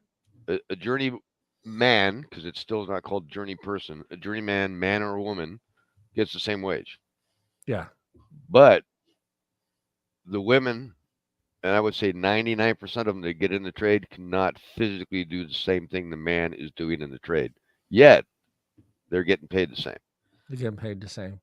A journey man, because it's still not called journey person, a journeyman, man or woman, gets the same wage. Yeah. But the women, and I would say 99% of them that get in the trade cannot physically do the same thing the man is doing in the trade. Yet, they're getting paid the same. They're getting paid the same.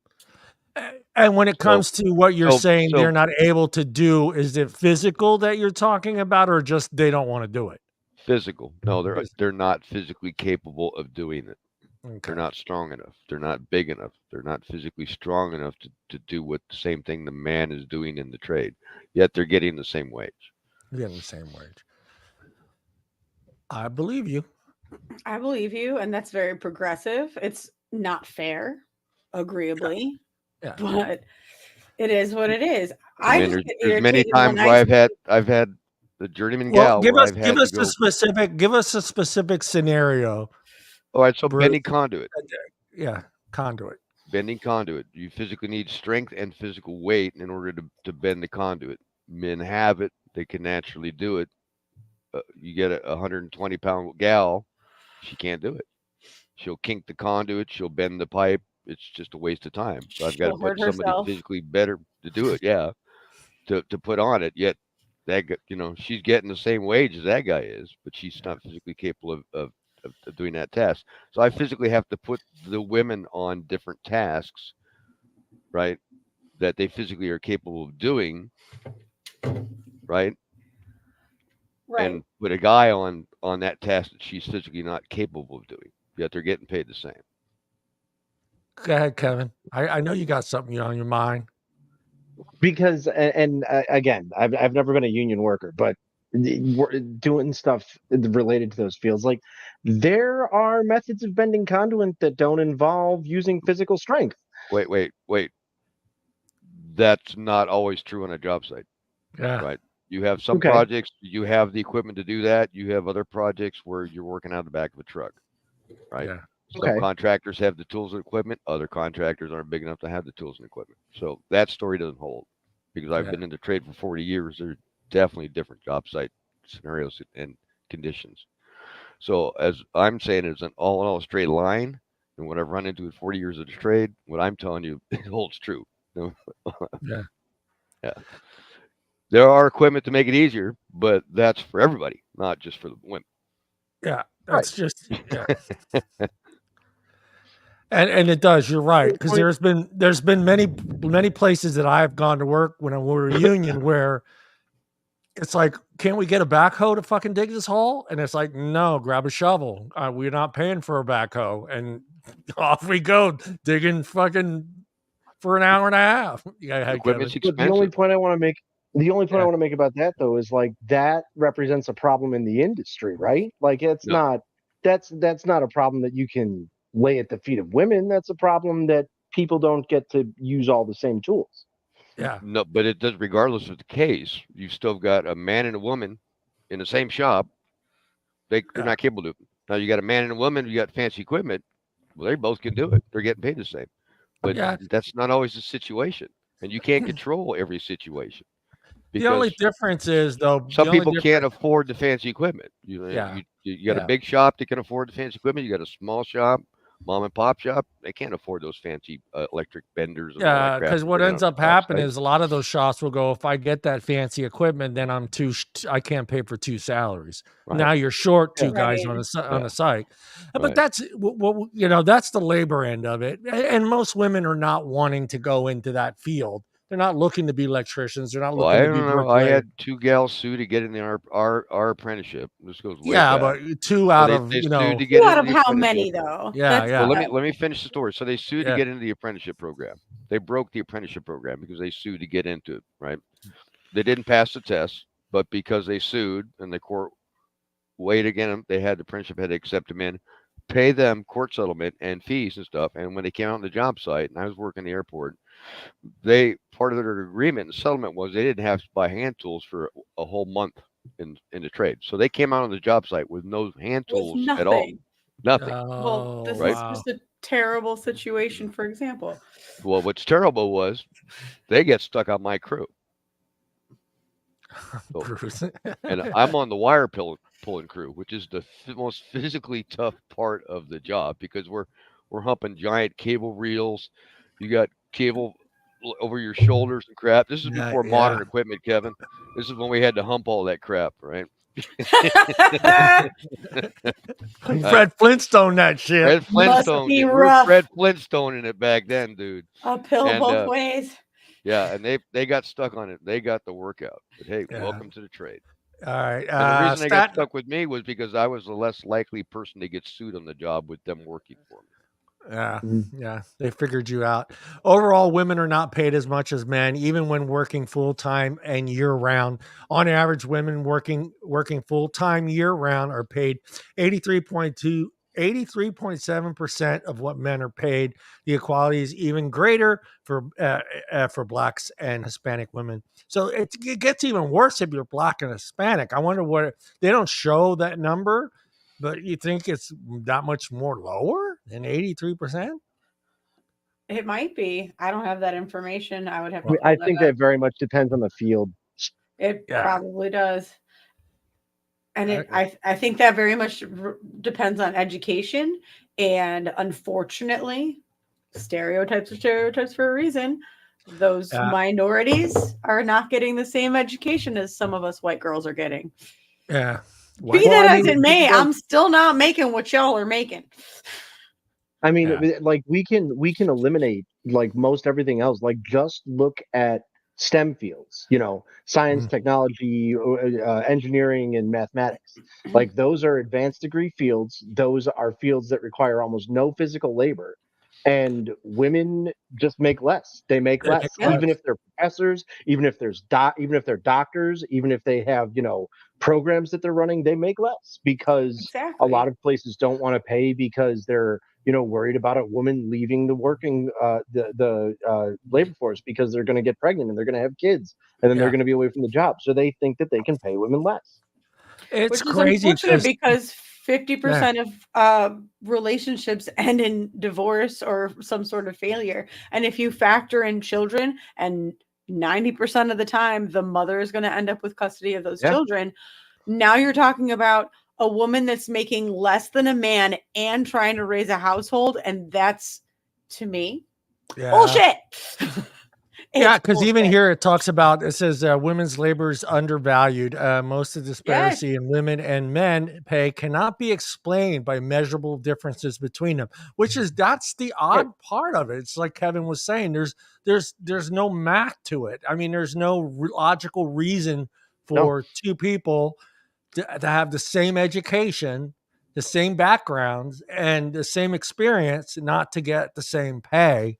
And when it comes to what you're saying they're not able to do, is it physical that you're talking about, or just they don't want to do it? Physical. No, they're not physically capable of doing it. Okay. They're not strong enough. They're not big enough. They're not physically strong enough to do what the same thing the man is doing in the trade. Yet they're getting the same wage. They're getting the same wage. I believe you. I believe you, and that's very progressive. It's not fair, agreeably. Yeah. But it is what it is. There's many times where I've had the journeyman gal. Give us a specific scenario. All right, so bending conduit. Yeah, conduit. Bending conduit. You physically need strength and physical weight in order to bend the conduit. Men have it; they can naturally do it. You get a 120-pound gal, she can't do it. She'll kink the conduit. She'll bend the pipe. It's just a waste of time. So I've got to put somebody physically better to do it. Yeah, to put on it. Yet that she's getting the same wage as that guy is, but she's not physically capable of doing that task. So I physically have to put the women on different tasks, right? That they physically are capable of doing, right? And put a guy on that task that she's physically not capable of doing. Yet they're getting paid the same. Go ahead, Kevin. I know you got something on your mind. Because, and again, I've never been a union worker, but doing stuff related to those fields, like there are methods of bending conduit that don't involve using physical strength. Wait. That's not always true on a job site. Yeah. Right. You have some projects, you have the equipment to do that. You have other projects where you're working out of the back of a truck. Right. Yeah. Some contractors have the tools and equipment. Other contractors aren't big enough to have the tools and equipment. So that story doesn't hold, because I've been in the trade for 40 years. There's definitely different job site scenarios and conditions. So as I'm saying, it's an all straight line. And what I've run into in 40 years of the trade, what I'm telling you, it holds true. Yeah. There are equipment to make it easier, but that's for everybody, not just for the women. Yeah. That's just And it does. You're right, because there's been many places that I've gone to work when we were a union where it's like, can't we get a backhoe to fucking dig this hole? And it's like, no, grab a shovel. We're not paying for a backhoe, and off we go digging fucking for an hour and a half. Equipment's expensive. The only point I want to make about that, though, is like that represents a problem in the industry, right? Like that's not a problem that you can lay at the feet of women. That's a problem that people don't get to use all the same tools. Yeah. No, but it does, regardless of the case, you've still got a man and a woman in the same shop. They're not capable of it. Now you got a man and a woman, you got fancy equipment. Well, they both can do it. They're getting paid the same. But that's not always the situation. And you can't control every situation. The only difference is, though, some people can't afford the fancy equipment. You got a big shop that can afford the fancy equipment. You got a small shop, mom and pop shop. They can't afford those fancy electric benders. Yeah, because what ends up happening is a lot of those shops will go, if I get that fancy equipment, then I can't pay for 2 salaries. Right. Now you're short 2 guys on a site. But that's that's the labor end of it. And most women are not wanting to go into that field. not looking to be electricians. They're not Well, looking I to be don't know. I bricklayers. had 2 gals sue to get in our apprenticeship. This goes way Yeah, back. but 2 So out they of, sued to Two get out into of the how apprenticeship. many though? Yeah, yeah. Well, let me finish the story. So they sued to Yeah. get into the apprenticeship program. They broke the apprenticeship program because they sued to get into it, right? They didn't pass the test, but because they sued and the court weighed against them, they had the apprenticeship had to accept them in, pay them court settlement and fees and stuff. And when they came out on the job site, and I was working the airport, part of their agreement and settlement was they didn't have to buy hand tools for a whole month in the trade. So they came out on the job site with no hand With tools at all. nothing. Nothing. Well, this right? is just a terrible situation, for example. Well, what's terrible was they get stuck on my crew. So, and I'm on the wire pulling crew, which is the most physically tough part of the job because we're humping giant cable reels. You got cable over your shoulders and crap. This is before modern equipment, Kevin. This is when we had to hump all that crap, right? Fred Flintstone, that shit. Fred Flintstone. We were Fred Flintstone in it back then, dude. Uphill both ways. Yeah, and they got stuck on it. They got the workout. But hey, welcome to the trade. All right. And the reason they got stuck with me was because I was the less likely person to get sued on the job with them working for me. Yeah, yeah, they figured you out. Overall, women are not paid as much as men, even when working full time and year round. On average, women working full time year round are paid 83.7% of what men are paid. The equality is even greater for blacks and Hispanic women. So it gets even worse if you're black and Hispanic. I wonder what they don't show that number. But you think it's that much more lower than 83%? It might be. I don't have that information. I would have to. I think that very much depends on the field. It probably does. And I think that very much depends on education. And unfortunately, stereotypes are stereotypes for a reason. Those minorities are not getting the same education as some of us white girls are getting. Yeah. Be that as it may, I'm still not making what y'all are making. I mean, like we can eliminate like most everything else. Like just look at STEM fields, science, technology, engineering, and mathematics. Like those are advanced degree fields. Those are fields that require almost no physical labor. And women just make less. They make less, even if they're professors, even if they're doctors, even if they have, programs that they're running, they make less because a lot of places don't want to pay because they're, worried about a woman leaving the working, the labor force because they're going to get pregnant and they're going to have kids and then they're going to be away from the job. So they think that they can pay women less. It's Which crazy is unfortunate because 50% of relationships end in divorce or some sort of failure. And if you factor in children, and 90% of the time, the mother is going to end up with custody of those children. Now you're talking about a woman that's making less than a man and trying to raise a household. And that's, to me, bullshit. Yeah, because even here it talks about, it says women's labor is undervalued. Most of the disparity in women and men pay cannot be explained by measurable differences between them, that's the odd part of it. It's like Kevin was saying, there's no math to it. I mean, there's no logical reason for two people to have the same education, the same backgrounds, and the same experience not to get the same pay.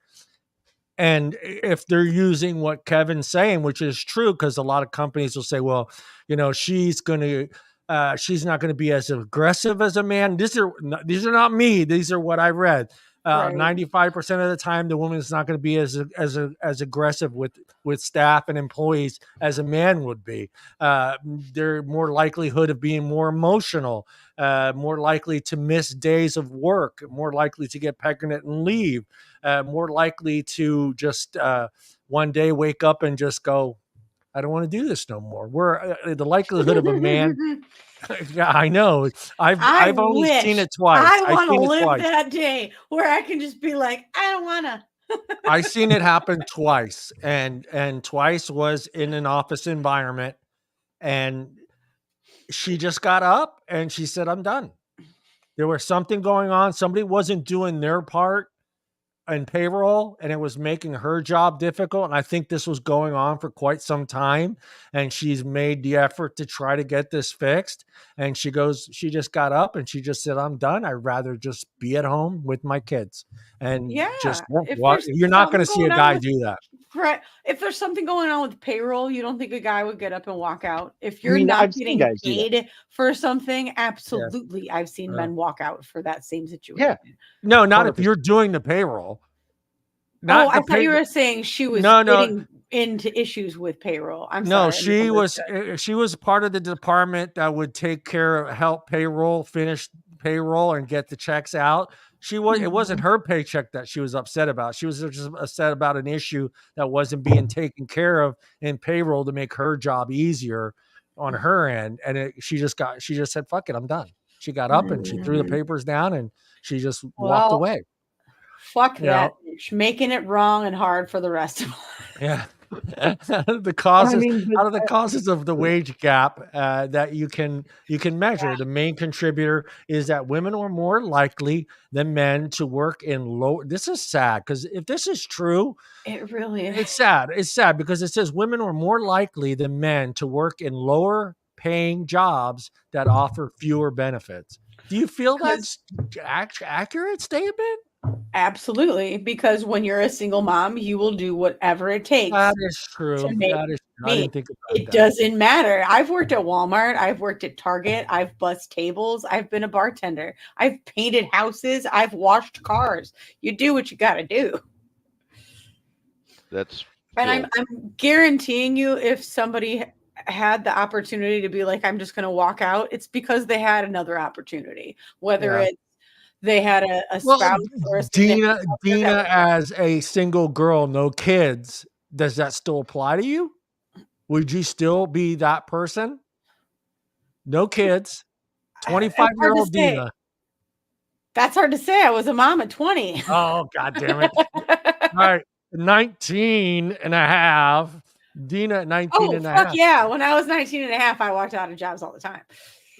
And if they're using what Kevin's saying, which is true, because a lot of companies will say, well, she's not going to be as aggressive as a man. These are not me. These are what I read. 95% of the time, the woman is not going to be as aggressive with staff and employees as a man would be. They're more likelihood of being more emotional, more likely to miss days of work, more likely to get pregnant and leave, more likely to just one day wake up and just go, I don't want to do this no more. The likelihood of a man. Yeah, I know. I've only seen it twice. I want to live that day where I can just be like, I don't want to. I've seen it happen twice, and twice was in an office environment, and she just got up and she said, I'm done. There was something going on. Somebody wasn't doing their part, in payroll, and it was making her job difficult. And I think this was going on for quite some time. And she's made the effort to try to get this fixed. And she just got up and she just said, I'm done. I'd rather just be at home with my kids. And just you're not going to see a guy do that. Right. If there's something going on with payroll, you don't think a guy would get up and walk out? If you're not getting paid for something, absolutely. Yeah. I've seen men walk out for that same situation. Yeah. No, not 100%. If you're doing the payroll. I thought you were saying she was getting into issues with payroll. I'm sorry. She was part of the department that would help payroll, finish payroll, and get the checks out. It wasn't her paycheck that she was upset about. She was just upset about an issue that wasn't being taken care of in payroll to make her job easier on her end. And she just said, fuck it, I'm done. She got up and she threw the papers down and she just walked away. Fuck that bitch, making it wrong and hard for the rest of us. Yeah. The causes of the wage gap that you can measure. Yeah. The main contributor is that women are more likely than men to work in low. This is sad because if this is true, it really is. It's sad. It's sad because it says women are more likely than men to work in lower paying jobs that offer fewer benefits. Do you feel that's accurate statement? Absolutely, because when you're a single mom, you will do whatever it takes. That is true. That is true. I didn't think about it. Doesn't matter. I've worked at Walmart. I've worked at Target. I've bussed tables. I've been a bartender. I've painted houses. I've washed cars. You do what you got to do. I'm guaranteeing you, if somebody had the opportunity to be like, I'm just going to walk out, it's because they had another opportunity, whether it's they had a spouse or a Deana as a single girl, no kids. Does that still apply to you? Would you still be that person? No kids, 25-year-old Deana. That's hard to say. I was a mom at 20. Oh, God damn it. All right. 19 and a half. Deana at 19 and a half. Yeah. When I was 19 and a half, I walked out of jobs all the time.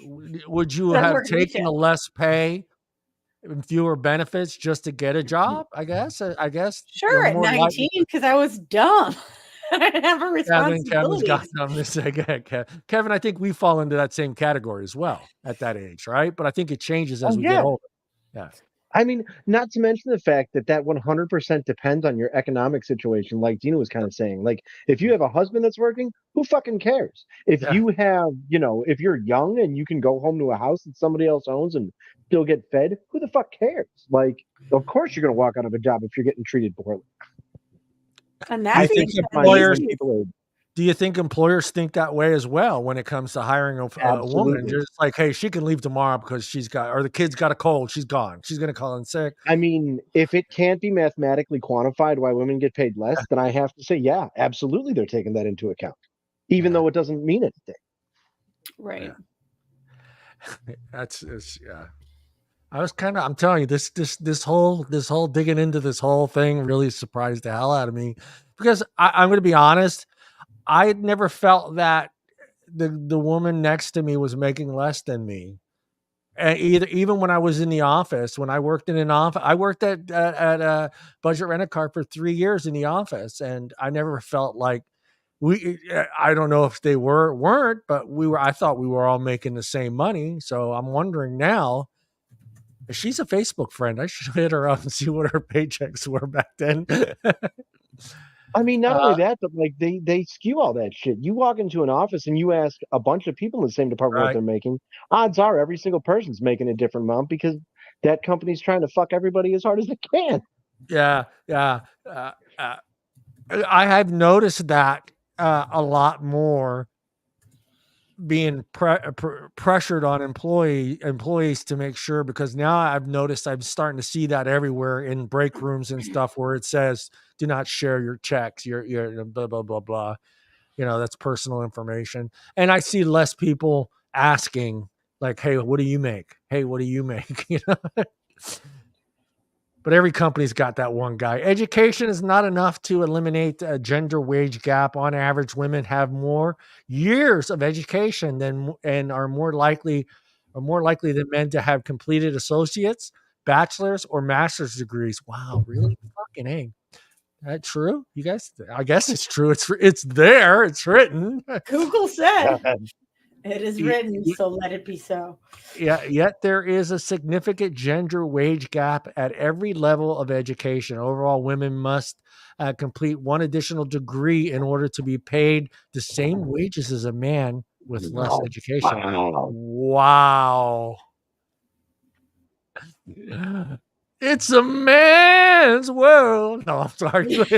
Would you have taken a less pay and fewer benefits just to get a job? I guess. Sure, at 19, because I was dumb. I didn't have a responsibility. Kevin's got something to say. Kevin, I think we fall into that same category as well at that age, right? But I think it changes as we get older. Yeah. I mean, not to mention the fact that 100% depends on your economic situation, like Deana was kind of saying. Like, if you have a husband that's working, who fucking cares? If you have, if you're young and you can go home to a house that somebody else owns and still get fed, who the fuck cares? Like, of course you're going to walk out of a job if you're getting treated poorly. And that's do you think employers think that way as well when it comes to hiring a woman? Just like, hey, she can leave tomorrow because the kid's got a cold. She's gone. She's going to call in sick. I mean, if it can't be mathematically quantified why women get paid less, then I have to say, yeah, absolutely. They're taking that into account, even though it doesn't mean anything. Right. Yeah. I'm telling you, this whole digging into this whole thing really surprised the hell out of me, because I'm going to be honest. I never felt that the woman next to me was making less than me. And even when I was in the office, when I worked in an office, I worked at a Budget Rent-A-Car for 3 years in the office, and I never felt like I don't know if they weren't, but I thought we were all making the same money. So I'm wondering now, if she's a Facebook friend, I should hit her up and see what her paychecks were back then. I mean, not only that, but like they skew all that shit. You walk into an office and you ask a bunch of people in the same department what they're making. Odds are every single person's making a different amount because that company's trying to fuck everybody as hard as they can. Yeah. I have noticed that a lot more being pressured on employees to make sure, because now I've noticed I'm starting to see that everywhere in break rooms and stuff where it says, do not share your checks, your blah, blah, blah, blah. That's personal information. And I see less people asking like, hey, what do you make? Hey, what do you make? But every company's got that one guy. Education is not enough to eliminate a gender wage gap. On average, women have more years of education and are more likely than men to have completed associates, bachelor's or master's degrees. Wow, really? Fucking A. That true? You guys? I guess it's true. It's there. It's written. Google said it is written, so let it be so. Yeah, yet there is a significant gender wage gap at every level of education. Overall, women must complete one additional degree in order to be paid the same wages as a man with less education. Wow. It's a man's world. No, I'm sorry. This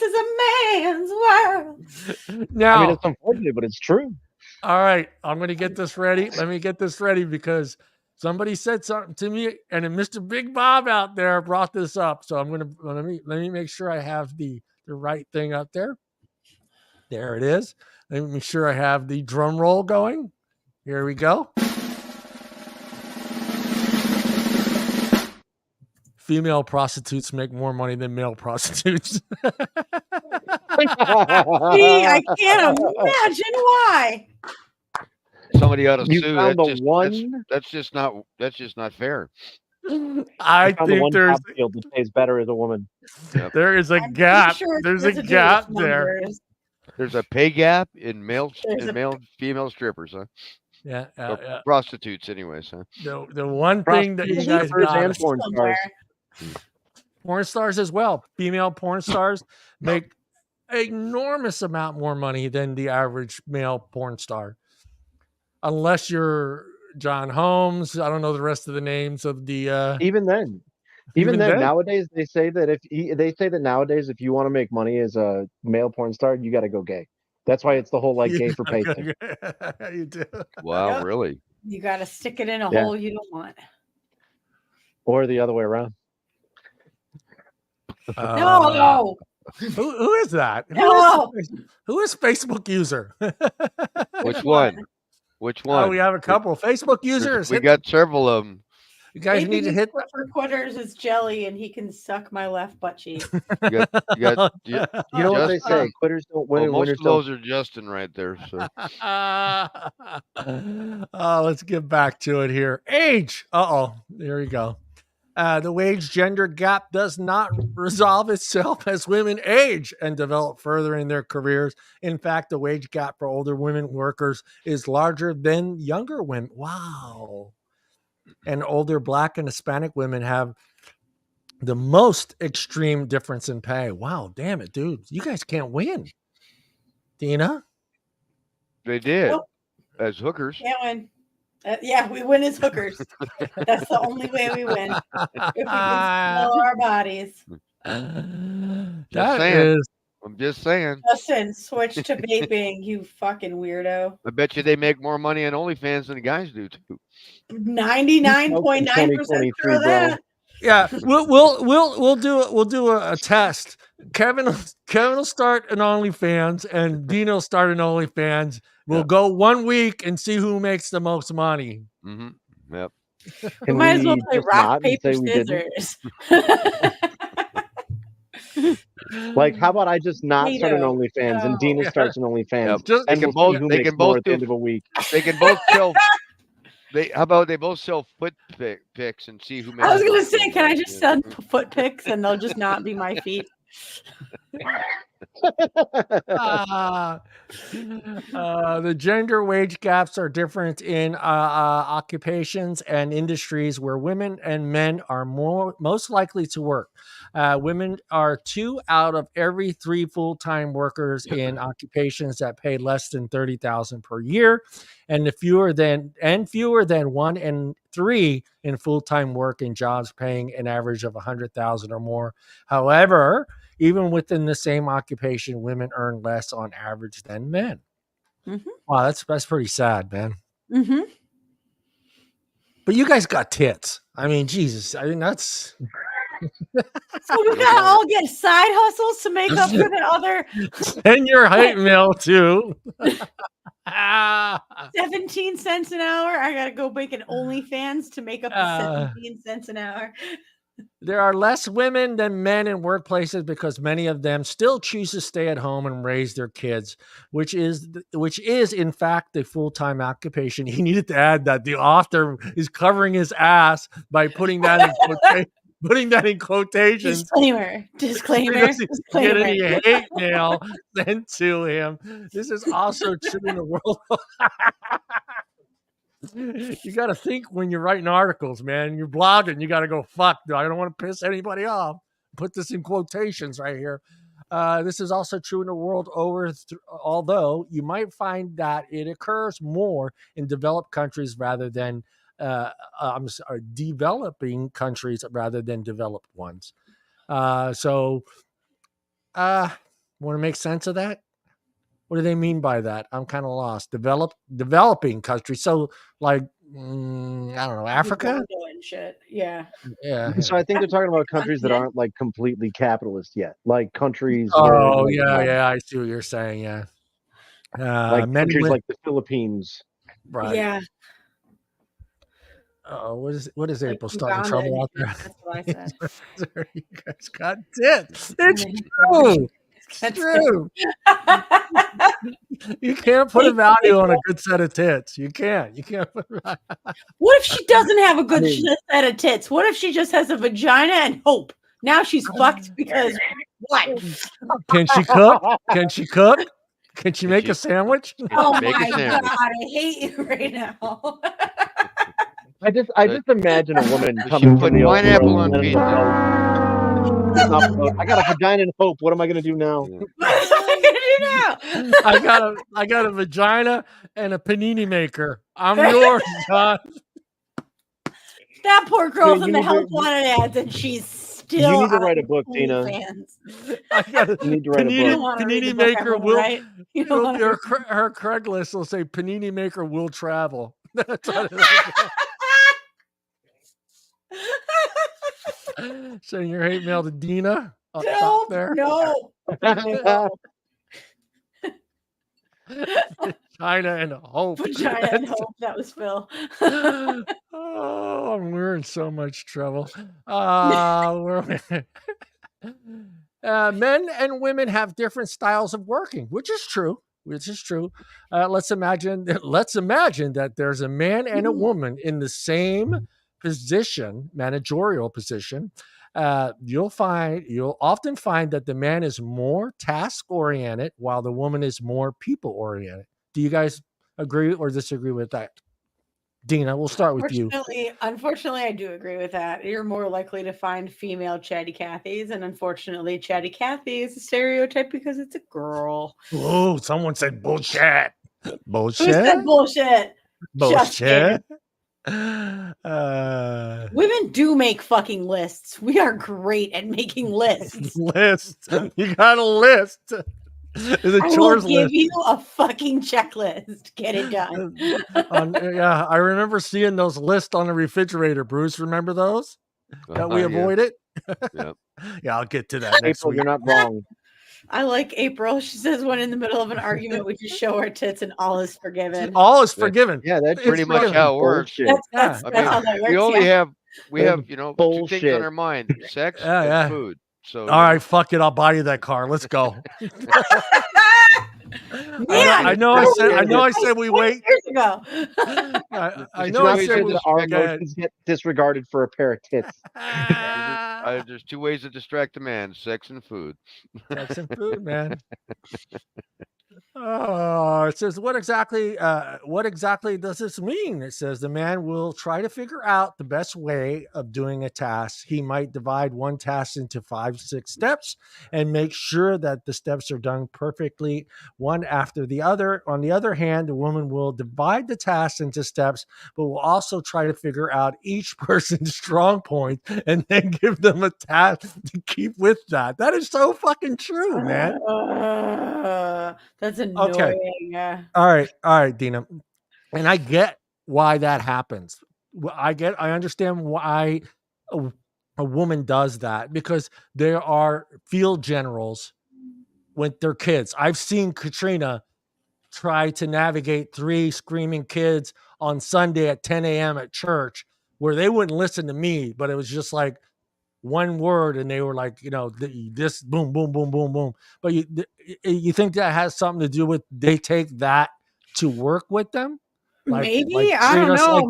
is a man's world. Now, I mean, it's unfortunate, but it's true. All right, I'm going to get this ready. Let me get this ready because somebody said something to me, and then Mr. Big Bob out there brought this up. So I'm going to let me make sure I have the right thing up there. There it is. Let me make sure I have the drum roll going. Here we go. Female prostitutes make more money than male prostitutes. See, I can't imagine why. Somebody ought to You sue. found the one. That's just not fair. I think there's field that pays better as a woman. Yep. There is a gap. There's a gap there. There's a pay gap in female strippers, huh? Yeah, prostitutes, anyways, huh? The one thing that you guys got and porn stars. Porn stars as well. Female porn stars make enormous amount more money than the average male porn star. Unless you're John Holmes. I don't know the rest of the names of the even then nowadays they say that if you want to make money as a male porn star, you got to go gay. That's why it's the whole gay for pay thing. You do. Wow, really? You got to stick it in a hole you don't want. Or the other way around. No. Who is that? Who is Facebook user? Which one? Oh, we have a couple Facebook users. We got several of them. You guys need to hit for quitters is jelly, and he can suck my left butt cheek. You know what they say? Quitters don't win. Most of those are Justin right there. So. Let's get back to it here. Age. There we go. The wage gender gap does not resolve itself as women age and develop further in their careers. In fact, the wage gap for older women workers is larger than younger women. Wow. And older Black and Hispanic women have the most extreme difference in pay. Wow, damn it, dude. You guys can't win. Deana? They did. As hookers. Can't win. Yeah, we win as hookers. That's the only way we win. If we can smell our bodies. I'm just saying. Justin, switch to vaping, you fucking weirdo. I bet you they make more money on OnlyFans than the guys do too. 99.9% sure that. Yeah, we'll do a test. Kevin will start an OnlyFans and Deana will start an OnlyFans. We'll go 1 week and see who makes the most money. Mm-hmm. Yep. We might as well play rock, paper, scissors. Like, how about I just not start an OnlyFans and Deana starts an OnlyFans? Yep. They can both do at the end of a week. They can both sell. How about they both sell foot pics and see who makes. I was gonna say, can I just send foot pics and they'll just not be my feet? The gender wage gaps are different in occupations and industries where women and men are most likely to work. Women are 2 out of every 3 full-time workers in occupations that pay less than $30,000 per year, and fewer than 1 in 3 in full-time work in jobs paying an average of $100,000 or more. However, even within the same occupation, women earn less on average than men. Mm-hmm. Wow, that's pretty sad, man. Mm-hmm. But you guys got tits. I mean, Jesus. I mean, that's. So we gotta all get side hustles to make up for the other. And your height mail too. 17 cents an hour. I gotta go make an OnlyFans to make up the 17 cents an hour. There are less women than men in workplaces because many of them still choose to stay at home and raise their kids, which is in fact a full-time occupation. He needed to add that the author is covering his ass by putting that in quotations. Disclaimer. Get any hate mail sent to him. This is also true in the world. You got to think when you're writing articles, man. You're blogging. You got to go, fuck, I don't want to piss anybody off. Put this in quotations right here. This is also true in the world over, although you might find that it occurs more in developed countries rather than developing countries rather than developed ones. Want to make sense of that? What do they mean by that? I'm kind of lost. Developing countries. So, like, I don't know, Africa and shit. Yeah. So I think they're talking about countries that aren't like completely capitalist yet, like countries. Oh, yeah. I see what you're saying. Yeah. Like countries like the Philippines. Right. Yeah. Oh, what is April starting trouble out there? That's what I said. You guys got tits. It's true. That's true. You can't put a value on a good set of tits. You can't. What if she doesn't have a good set of tits? What if she just has a vagina and hope? Now she's fucked because what? Can she cook? Can she make a sandwich? Oh my God, I hate you right now. I just imagine a woman coming from the pineapple on pizza. I got a vagina and hope. What am I going to do now? What am I going to do now? I got a vagina and a panini maker. I'm yours, John. That poor girl's in the help wanted ads, and she's still. You need to write a book, Tina. You need to write a book. Panini maker will. Right? Her Craigslist will say panini maker will travel. That's what it is. Send your hate mail to Deana. No. China and hope. Vagina and hope. That was Phil. Oh, we're in so much trouble. Men and women have different styles of working, which is true. Let's imagine that there's a man and a woman in the same position, managerial position. You'll often find that the man is more task oriented while the woman is more people oriented. Do you guys agree or disagree with that? Deana, we'll start with you. Unfortunately, I do agree with that. You're more likely to find female chatty Cathys, and unfortunately, chatty Cathy is a stereotype because it's a girl. Oh, someone said bullshit. Bullshit. Who said bullshit? Bullshit. Women do make fucking lists. We are great at making lists. You got a list. I will give you a fucking checklist. Get it done. I remember seeing those lists on the refrigerator. Bruce, remember those that we avoided? Yeah. Yeah, I'll get to that next week. You're not wrong. I like April. She says when in the middle of an argument, we just show our tits and all is forgiven. All is forgiven. Yeah, that's pretty much how it works. That's how that works. We have two things on our mind: sex and food. So all right, fuck it. I'll buy you that car. Let's go. I know I said we wait. Years ago. I know I said our emotions get disregarded for a pair of tits. There's two ways to distract a man: sex and food. Sex and food, man. Oh, it says, what exactly does this mean? It says the man will try to figure out the best way of doing a task. He might divide one task into 5-6 steps and make sure that the steps are done perfectly, one after the other. On the other hand, the woman will divide the task into steps, but will also try to figure out each person's strong point and then give them a task to keep with that. That is so fucking true, man. That's annoying. Okay. All right, Deana. And I get why that happens. I understand why a woman does that, because there are field generals with their kids. I've seen Katrina try to navigate 3 screaming kids on Sunday at 10 a.m. at church where they wouldn't listen to me, but it was just like, one word and they were like, this boom, boom, boom, boom, boom. But you think that has something to do with they take that to work with them? Maybe I don't know.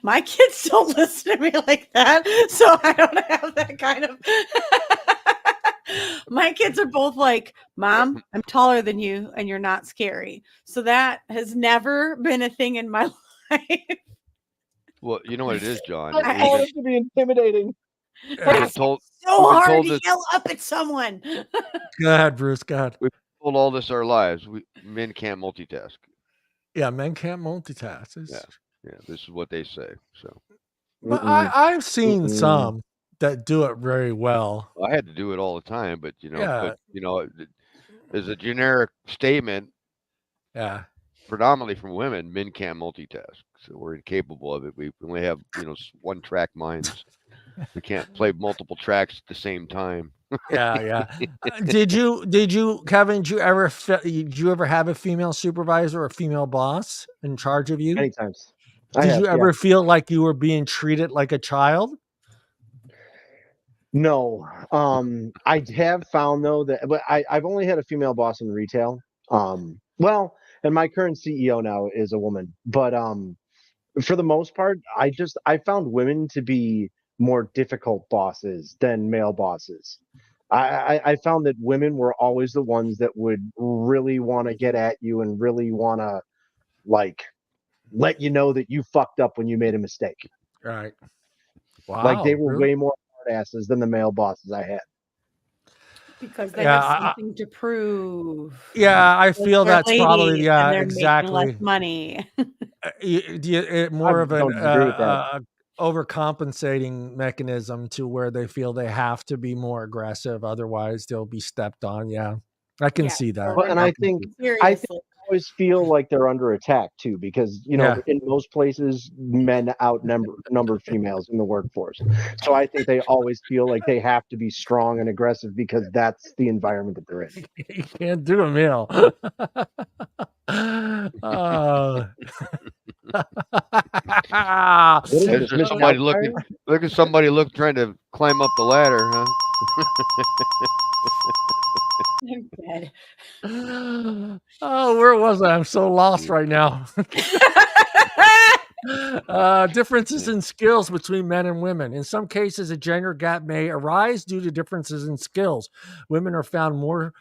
My kids don't listen to me like that, so I don't have that kind of. My kids are both like, Mom, I'm taller than you, and you're not scary. So that has never been a thing in my life. Well, you know what it is, John. I want it to be intimidating. It's so hard to yell up at someone. Go ahead, Bruce. Go ahead. We've told all this our lives. Men can't multitask. Yeah, men can't multitask. Yeah, this is what they say. So, but I've seen some that do it very well. I had to do it all the time, but as a generic statement, predominantly from women, men can't multitask, so we're incapable of it. We only have one-track minds. We can't play multiple tracks at the same time. Yeah. Did you, Kevin? Did you ever have a female supervisor or a female boss in charge of you? Many times. Did you ever feel like you were being treated like a child? No. I have found though but I've only had a female boss in retail. And my current CEO now is a woman, but for the most part, I found women to be more difficult bosses than male bosses. I found that women were always the ones that would really want to get at you and really want to let you know that you fucked up when you made a mistake. Right. Wow. Like they were way more hard asses than the male bosses I had. Because they have something to prove. Yeah, I feel that's probably exactly less money. More of an overcompensating mechanism to where they feel they have to be more aggressive, otherwise they'll be stepped on. Yeah, I can see that. And I think I always feel like they're under attack too, because in most places men outnumber females in the workforce. So I think they always feel like they have to be strong and aggressive because that's the environment that they're in. You can't do a meal. There's just somebody look at somebody trying to climb up the ladder, huh? I'm dead. Oh, where was I? I'm so lost right now. Differences in skills between men and women. In some cases, a gender gap may arise due to differences in skills. Women are found more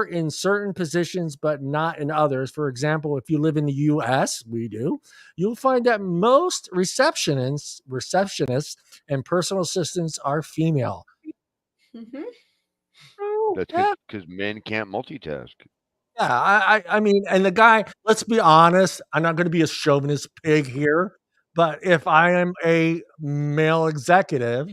in certain positions, but not in others. For example, if you live in the U.S., you'll find that most receptionists, and personal assistants are female. Mm-hmm. That's because men can't multitask. Yeah, I mean, and the guy, let's be honest, I'm not going to be a chauvinist pig here, but if I am a male executive,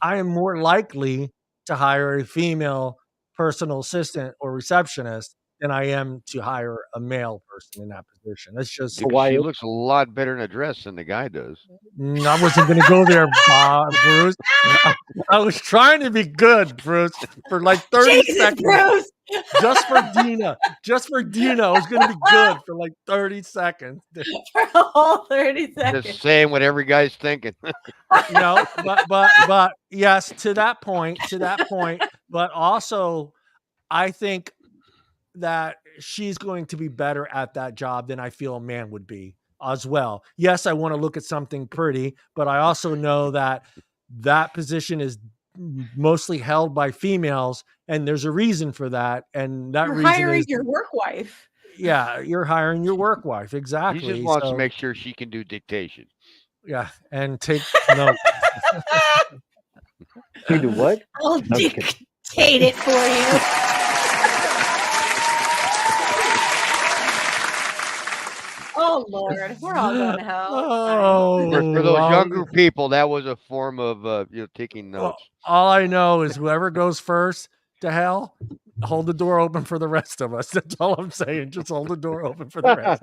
I am more likely to hire a female personal assistant or receptionist than I am to hire a male person in that position. That's just why she looks a lot better in a dress than the guy does. I wasn't going to go there, Bruce. I was trying to be good, Bruce, for like 30 seconds. Bruce. Just for Deana. I was going to be good for like 30 seconds. For a whole 30 seconds. Just saying what every guy's thinking. No, but yes, to that point. But also, I think that she's going to be better at that job than I feel a man would be as well. Yes, I want to look at something pretty, but I also know that position is mostly held by females, and there's a reason for that. And that you're reason hiring is your work wife. Yeah, you're hiring your work wife. Exactly. He just wants to make sure she can do dictation. Yeah, and take notes. You do what? I'll dictate it for you. Oh Lord, we're all going to hell. For those younger people, that was a form of taking notes. All I know is whoever goes first to hell, hold the door open for the rest of us. That's all I'm saying. Just hold the door open for the rest.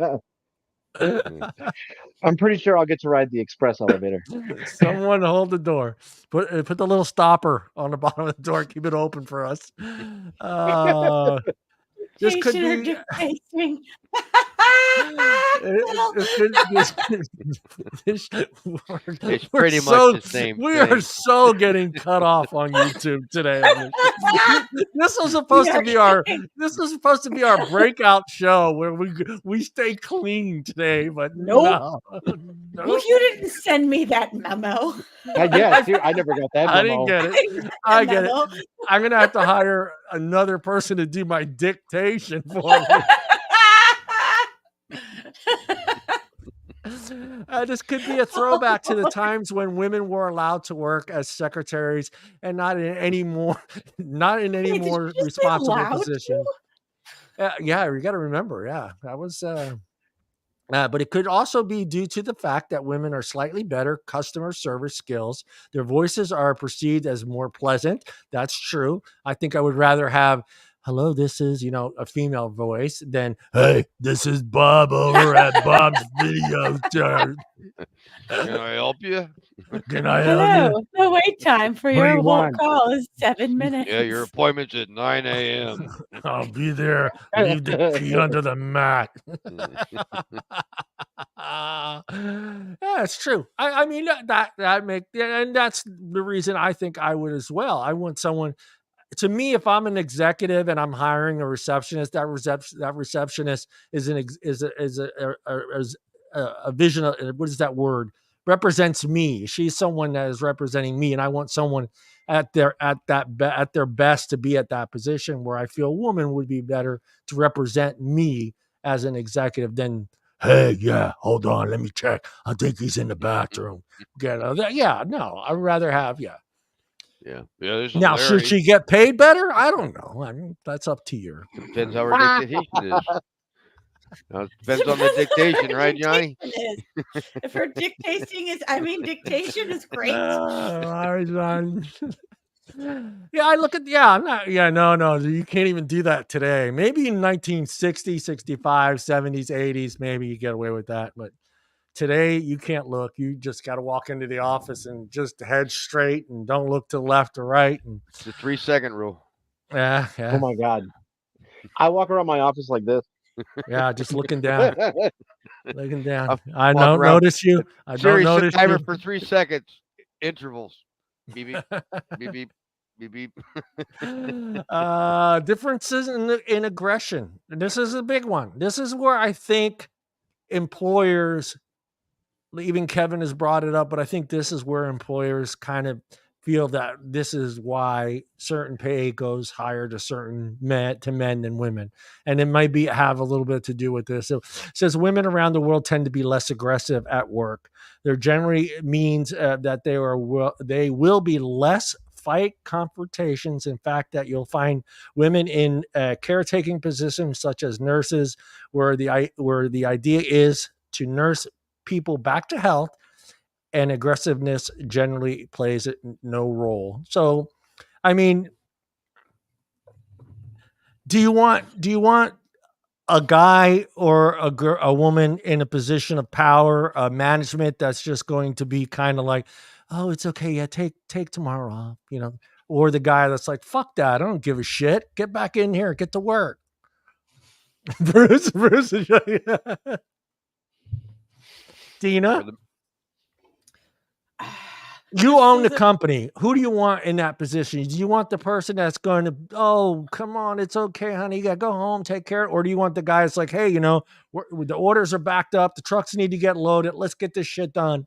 I'm pretty sure I'll get to ride the express elevator. Someone hold the door. Put the little stopper on the bottom of the door. Keep it open for us. This could be. It's pretty much the same We thing. are so getting cut off on YouTube today. This was supposed to be our breakout show where we stay clean today, but no. Well, you didn't send me that memo. Yeah, dude, I never got that memo. I didn't get it. I get it. I'm gonna have to hire another person to do my dictation for me. This could be a throwback to the times when women were allowed to work as secretaries and not in any more responsible position. Yeah, you got to remember. Yeah, that was. But it could also be due to the fact that women are slightly better customer service skills. Their voices are perceived as more pleasant. That's true. I think I would rather have, hello, this is, a female voice than, hey, this is Bob over at Bob's Video Chart. Can I help you? Can I help you? The wait time for your whole call is 7 minutes. Yeah, your appointment's at 9 a.m. I'll be there. Leave the key under the mat. Yeah, it's true. I mean and that's the reason I think I would as well. I want someone. To me, if I'm an executive and I'm hiring a receptionist, that receptionist is a vision of, what is that word? Represents me. She's someone that is representing me, and I want someone at their best to be at that position where I feel a woman would be better to represent me as an executive than, hey, yeah, hold on, let me check. I think he's in the bathroom. I'd rather have Yeah. Now, should she get paid better? I don't know. I mean, that's up to you. Depends how her dictation is. It depends on the dictation, right, Johnny? If her dictation is great. All right, John. Yeah, I look at, no, you can't even do that today. Maybe in 1960, 65, 70s, 80s, maybe you get away with that. But today you can't look. You just got to walk into the office and just head straight and don't look to the left or right. And it's the 3-second rule. Yeah. Oh my God. I walk around my office like this. Yeah, just looking down. Looking down. I don't notice you. I don't notice timer you. for 3 seconds. Intervals. Beep, beep, beep, beep, beep, beep. Differences in aggression. And this is a big one. This is where I think employers, even Kevin has brought it up, but I think this is where employers kind of feel that this is why certain pay goes higher to men than women. And it might have a little bit to do with this. So it says women around the world tend to be less aggressive at work. There generally means that they will be less fight confrontations. In fact, that you'll find women in caretaking positions such as nurses, where the idea is to nurse people back to health, and aggressiveness generally plays no role. So, I mean, do you want a guy or a woman in a position of power, management, that's just going to be kind of like, oh, it's okay, yeah, take tomorrow off, or the guy that's like, fuck that, I don't give a shit, get back in here, get to work. Bruce, Deana, you own the company. Who do you want in that position? Do you want the person that's going to, oh, come on, it's okay, honey, you got to go home, take care? Or do you want the guy that's like, hey, the orders are backed up, the trucks need to get loaded, let's get this shit done?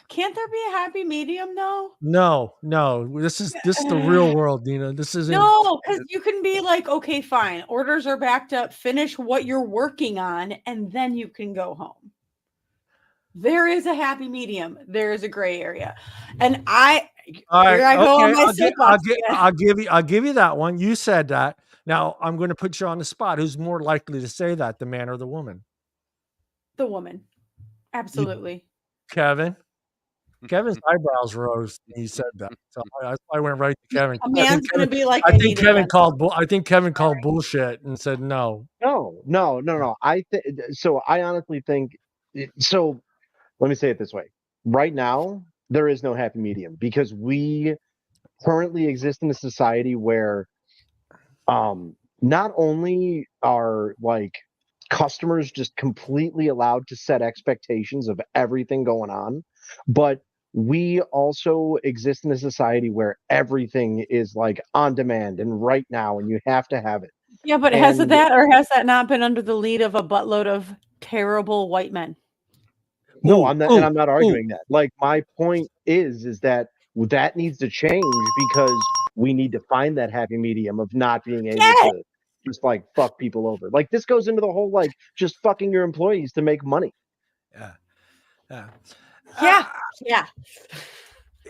Can't there be a happy medium, though? No. This is the real world, Deana. This isn't. No, because you can be like, okay, fine, orders are backed up, finish what you're working on, and then you can go home. There is a happy medium. There is a gray area, and I'll give you that one. You said that. Now I'm going to put you on the spot. Who's more likely to say that, the man or the woman? The woman, absolutely. Kevin's eyebrows rose when he said that, so I went right to Kevin. A man's going to be like, I think Kevin called bullshit and said no. No. I honestly think so. Let me say it this way. Right now, there is no happy medium because we currently exist in a society where not only are like customers just completely allowed to set expectations of everything going on. But we also exist in a society where everything is like on demand and right now, and you have to have it. Yeah, but has that not been under the lead of a buttload of terrible white men? No, I'm not arguing that. Like, my point is that needs to change, because we need to find that happy medium of not being able to just like fuck people over. Like, this goes into the whole like just fucking your employees to make money.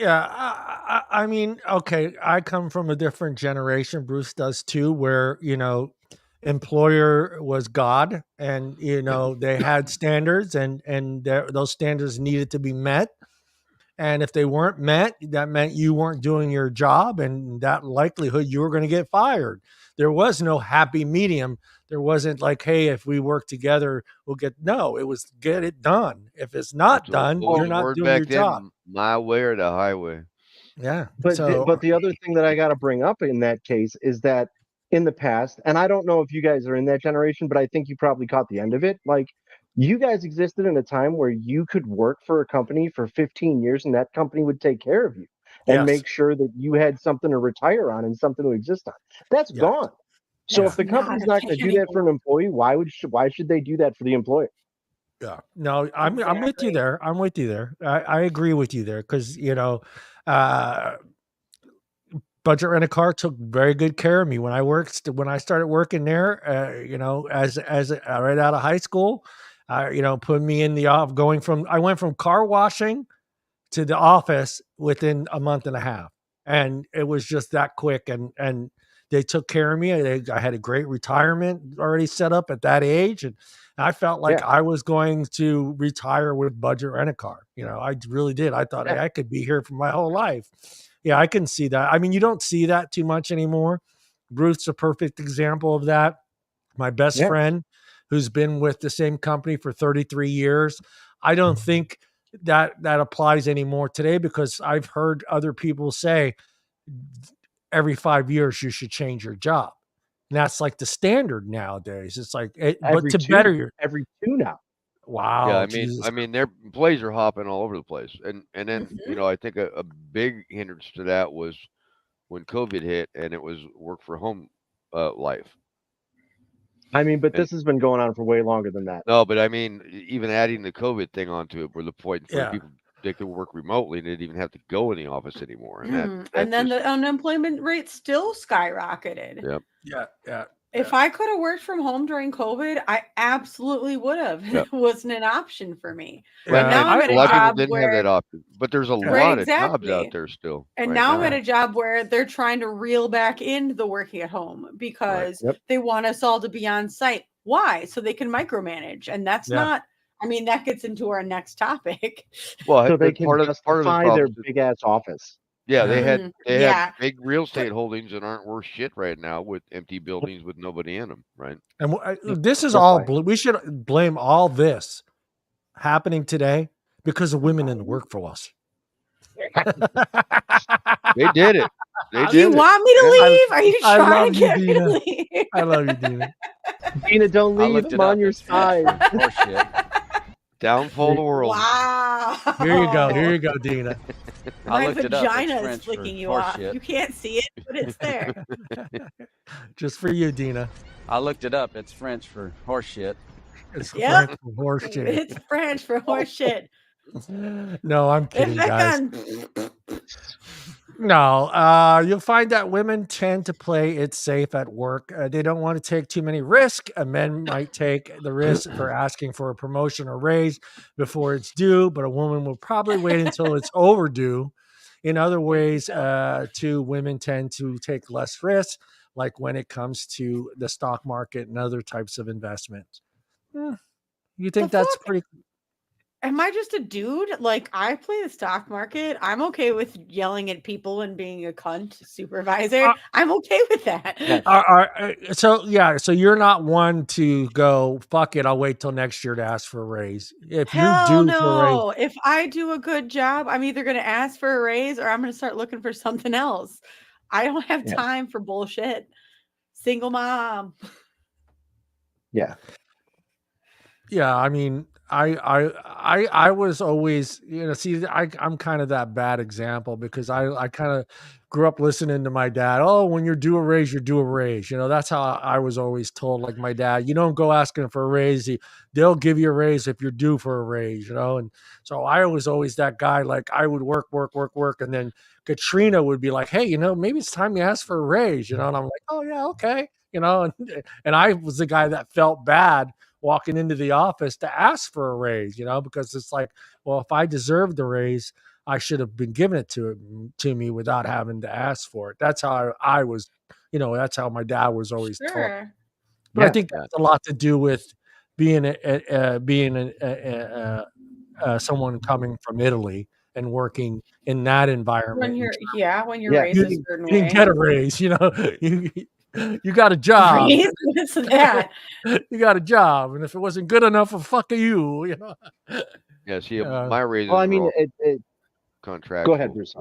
I mean, okay, I come from a different generation. Bruce does too, where, employer was God, and, they had standards, and those standards needed to be met. And if they weren't met, that meant you weren't doing your job, and that likelihood you were going to get fired. There was no happy medium. There wasn't like, hey, if we work together, no, it was get it done. If it's not done, you're not doing your job. My way or the highway. Yeah. But the other thing that I got to bring up in that case is that in the past, and I don't know if you guys are in that generation, but I think you probably caught the end of it. Like, you guys existed in a time where you could work for a company for 15 years and that company would take care of you and make sure that you had something to retire on and something to exist on. That's gone. So if the company's not going to do that for an employee, why should they do that for the employer? Yeah, no, I'm with you there. I'm with you there. I agree with you there, because Budget Rent-A-Car took very good care of me when I started working there. As right out of high school, put me in the off. I went from car washing to the office within a month and a half, and it was just that quick. And they took care of me. I had a great retirement already set up at that age, and I felt like I was going to retire with Budget Rent-A-Car. I really did. I thought I could be here for my whole life. Yeah, I can see that. I mean, you don't see that too much anymore. Ruth's a perfect example of that. My best friend, who's been with the same company for 33 years. I don't think that applies anymore today, because I've heard other people say every 5 years you should change your job. And that's like the standard nowadays. It's like, but to better your every 2 now. Wow. Yeah, I mean, their employees are hopping all over the place, and then I think a big hindrance to that was when COVID hit, and it was work for home life. I mean, but this has been going on for way longer than that. No, but I mean, even adding the COVID thing onto it, were the point where people, they could work remotely and they didn't even have to go in the office anymore. And then the unemployment rate still skyrocketed. Yeah. If I could have worked from home during COVID, I absolutely would have. It wasn't an option for me. But now I'm at a lot of people didn't have that option. But there's a lot of jobs out there still. And now I'm at a job where they're trying to reel back in the working at home, because they want us all to be on site. Why? So they can micromanage. And that's not, I mean, that gets into our next topic. Well, so they can justify their big ass office. Yeah, they had big real estate holdings that aren't worth shit right now, with empty buildings with nobody in them, right? And this is all, we should blame all this happening today because of women in the workforce. They did it. You want me to leave? Are you trying to get me to leave? I love you, Deana. Deana, don't leave. I'm on your side. Downfall of the world. Wow. Here you go, Deana. My vagina is flicking you off. You can't see it, but it's there. Just for you, Deana. I looked it up. It's French for horse shit. It's French for horse shit. It's French for horse shit. No, I'm kidding, guys. No, you'll find that women tend to play it safe at work. They don't want to take too many risks. Men might take the risk for asking for a promotion or raise before it's due, but a woman will probably wait until it's overdue. In other ways, too, women tend to take less risks, like when it comes to the stock market and other types of investments. You think that's pretty... Am I just a dude? Like, I play the stock market. I'm okay with yelling at people and being a cunt supervisor. I'm okay with that. So you're not one to go, fuck it, I'll wait till next year to ask for a raise. If If I do a good job, I'm either going to ask for a raise or I'm going to start looking for something else. I don't have time for bullshit. Single mom. Yeah. Yeah, I mean, I was always, see, I'm kind of that bad example because I kind of grew up listening to my dad. Oh, when you're due a raise, you're due a raise. That's how I was always told. Like my dad, you don't go asking for a raise. They'll give you a raise if you're due for a raise. And so I was always that guy. Like I would work, and then Katrina would be like, hey, maybe it's time you ask for a raise. And I'm like, oh yeah, okay. And I was the guy that felt bad walking into the office to ask for a raise, because it's like, well, if I deserved the raise, I should have been given it to me without having to ask for it. That's how I was, that's how my dad was always taught. But I think that's a lot to do with being someone coming from Italy and working in that environment. When you're raised a certain way. You didn't get a raise, you got a job. What's that? You got a job, and if it wasn't good enough, well, fuck you. Yeah, see, my raises. Well, I mean, contractual. Go ahead, Bruce.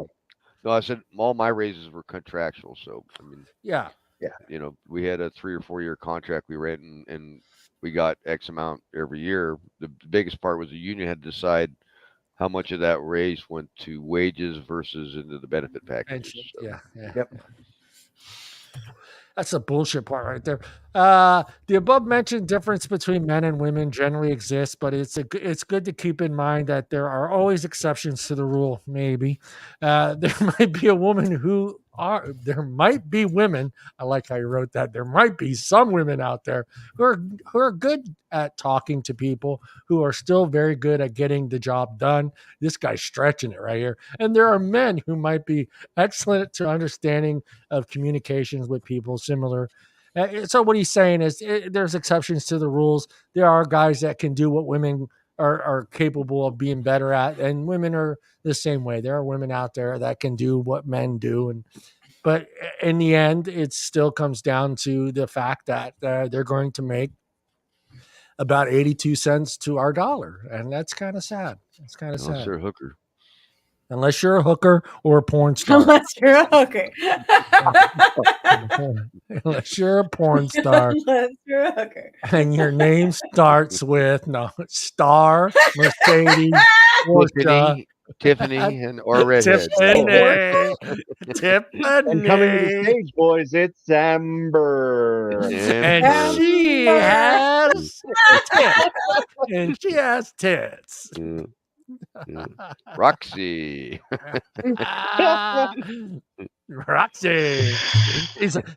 No, I said all my raises were contractual. So I mean, yeah. We had a 3 or 4 year contract we read, and we got X amount every year. The biggest part was the union had to decide how much of that raise went to wages versus into the benefit packages. So. Yeah. Yep. That's the bullshit part right there. The above mentioned difference between men and women generally exists, but it's good to keep in mind that there are always exceptions to the rule. Maybe there might be there might be women. I like how you wrote that. There might be some women out there who are good at talking to people, who are still very good at getting the job done. This guy's stretching it right here. And there are men who might be excellent to understanding of communications with people similar. So what he's saying is there's exceptions to the rules. There are guys that can do what women are capable of being better at, and women are the same way. There are women out there that can do what men do, but in the end, it still comes down to the fact that they're going to make about 82 cents to our dollar, and that's kind of sad. It's kind of sad. Unless you're a hooker. Unless you're a hooker or a porn star. Unless you're a hooker. Unless you're a porn star. Unless you're a hooker. And your name starts with Star, Mercedes, Porsche, Tiffany, or redhead. Tiffany. And coming to the stage, boys, it's Amber. And she has tits. And she has tits. Roxy. Roxy.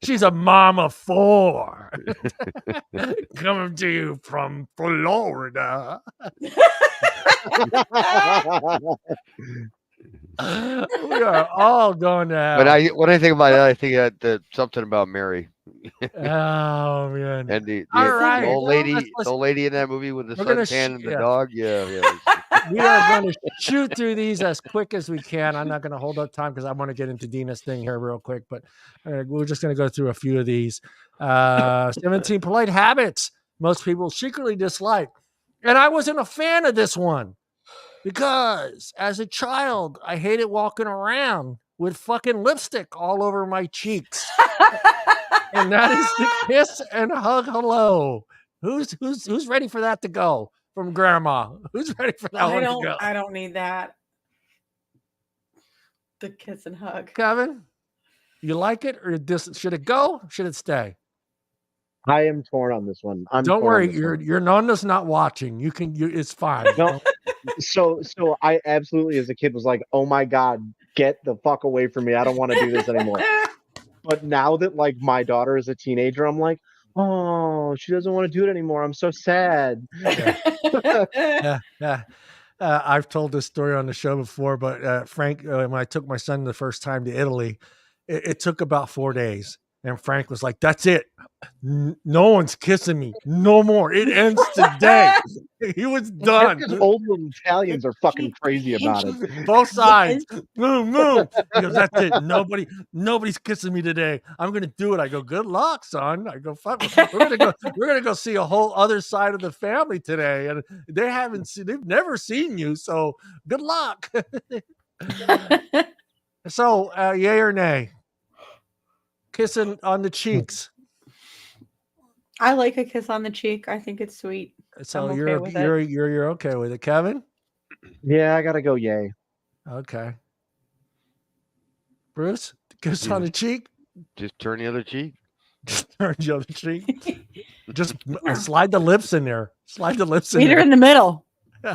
She's a mom of 4. Coming to you from Florida. We are all going to have. But when I think about it, I think that something about Mary. Oh man! And the right. old lady in that movie with the suntan and the dog. Yeah. We are going to shoot through these as quick as we can. I'm not going to hold up time because I want to get into Deana's thing here real quick. But we're just going to go through a few of these. 17 polite habits most people secretly dislike, and I wasn't a fan of this one because as a child I hated walking around with fucking lipstick all over my cheeks. And that is the kiss and hug hello. Who's ready for that to go from grandma? Who's ready for that one to go? I don't need that. The kiss and hug. Kevin, you like it or should it go? Should it stay? I am torn on this one. Don't worry, your nonna's not watching. It's fine. No. So I absolutely, as a kid, was like, oh my God, get the fuck away from me. I don't want to do this anymore. But now that like my daughter is a teenager, I'm like, oh, she doesn't want to do it anymore. I'm so sad. Yeah. I've told this story on the show before, but Frank, when I took my son the first time to Italy, it took about 4 days. And Frank was like, that's it. No one's kissing me. No more. It ends today. He was done. Because old little Italians are fucking crazy about it. Both sides. Move. He goes, that's it. Nobody's kissing me today. I'm going to do it. I go, good luck, son. I go, fuck. We're going to go see a whole other side of the family today. And they've never seen you. So good luck. So yay or nay? Kissing on the cheeks. I like a kiss on the cheek. I think it's sweet. So I'm you're okay with it. you're okay with it, Kevin? Yeah, I gotta go. Yay. Okay. Bruce, kiss on the cheek. Just turn the other cheek. Turn the other cheek. Just slide the lips in there. Slide the lips in Meet her there. in the middle.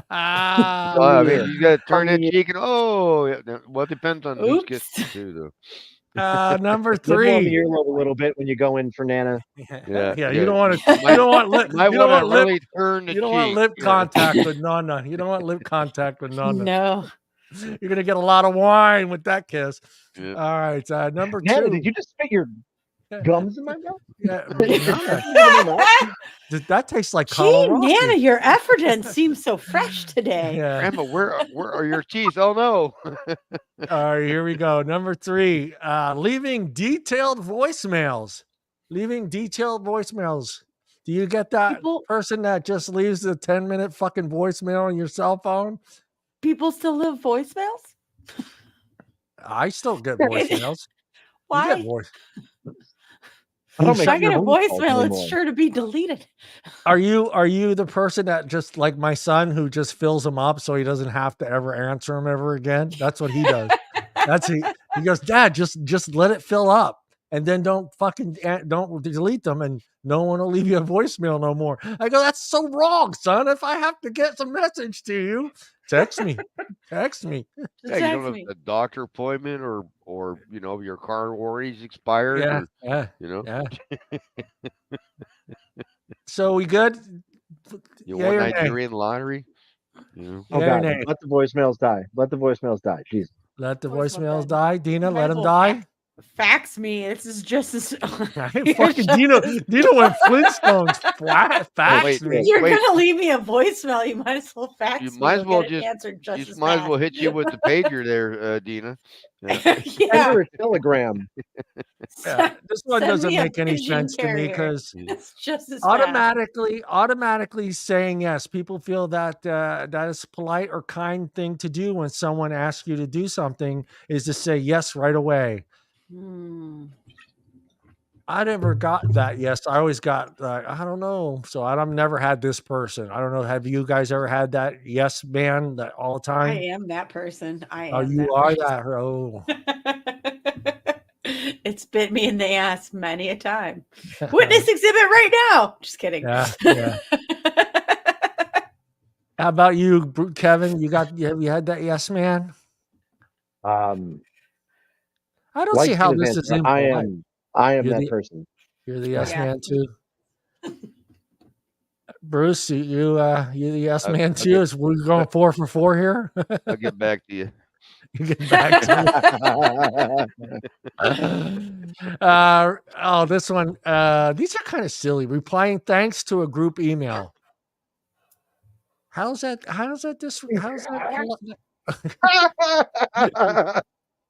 I mean, you got to turn that cheek, and well, it depends on who's Oops. kissing too, though. Number Nibble on the 3. earlobe a little bit when you go in for Nana. Yeah, You don't want to. You don't want lip. might You don't want want to lip. really turn the You don't cheek. want lip contact with Nana. You don't want lip contact with Nana. No. You're gonna get a lot of wine with that kiss. Yeah. All right, number Nana, 2. did you just spit your gums in my mouth? Yeah, that tastes like Gee, caramel. Nana, your effort seems so fresh today. Yeah. Grandma, where are your teeth? Oh no. All right, here we go. Number 3, leaving detailed voicemails. Leaving detailed voicemails. Do you get that person that just leaves a 10-minute fucking voicemail on your cell phone? People still leave voicemails? I still get voicemails. Why? You get voice. If I get a voicemail, it's sure to be deleted. Are you the person that just like my son who just fills them up so he doesn't have to ever answer them ever again? That's what he does. He goes, Dad, just let it fill up and then don't delete them and no one will leave you a voicemail no more. I go, that's so wrong, son. If I have to get some message to you, text me. Text me. Yeah, you don't have a doctor appointment or your car warranty's expired. Yeah. Yeah. So we good? You won Nigerian lottery? Oh God, let the voicemails die. Let the voicemails die. Jeez. Let the voicemails die. Deana, let them die. Fax me. This is just as fucking Deana went Flintstones. Fax me. You're gonna leave me a voicemail. You might as well fax me. You might as well just hit you with the pager there, Deana. Send her a telegram. Yeah, this one doesn't make any sense to me because it's just as automatically saying yes. People feel that that is a polite or kind thing to do when someone asks you to do something is to say yes right away. I never got that yes. I always got I don't know. So I've never had this person. I don't know. Have you guys ever had that yes man that all the time? I am that person. Oh. It's bit me in the ass many a time. Witness exhibit right now. Just kidding. Yeah. How about you, Kevin? Have you had that yes man? I don't see how this is impolite. I am that person. You're the yes man too. Bruce, you the yes man too. Is we're going 4 for 4 here? I'll get back to you. You get back to me. This one. These are kind of silly. Replying thanks to a group email. How's that?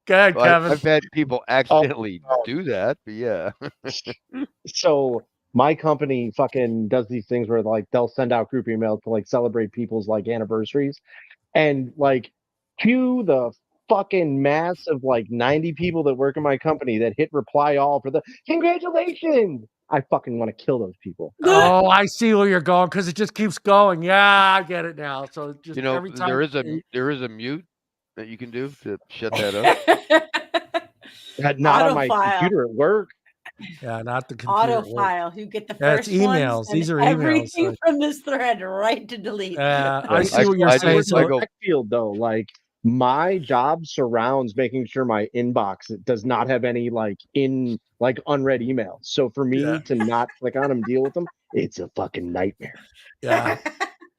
Go ahead, Kevin. I've had people accidentally do that, but yeah. So my company fucking does these things where like they'll send out group emails to like celebrate people's like anniversaries, and like cue the fucking mass of like 90 people that work in my company that hit reply all for the congratulations. I fucking want to kill those people. Oh, I see where you're going because it just keeps going. Yeah, I get it now. So just every time there is a mute that you can do to shut that up. Not on my computer at work. Yeah, not the computer. Autofile. You get the first emails. These are everything emails from this thread right to delete. I see what you're saying. So field though, like my job surrounds making sure my inbox does not have any like unread emails. So for me to not click on them, deal with them, it's a fucking nightmare. Yeah.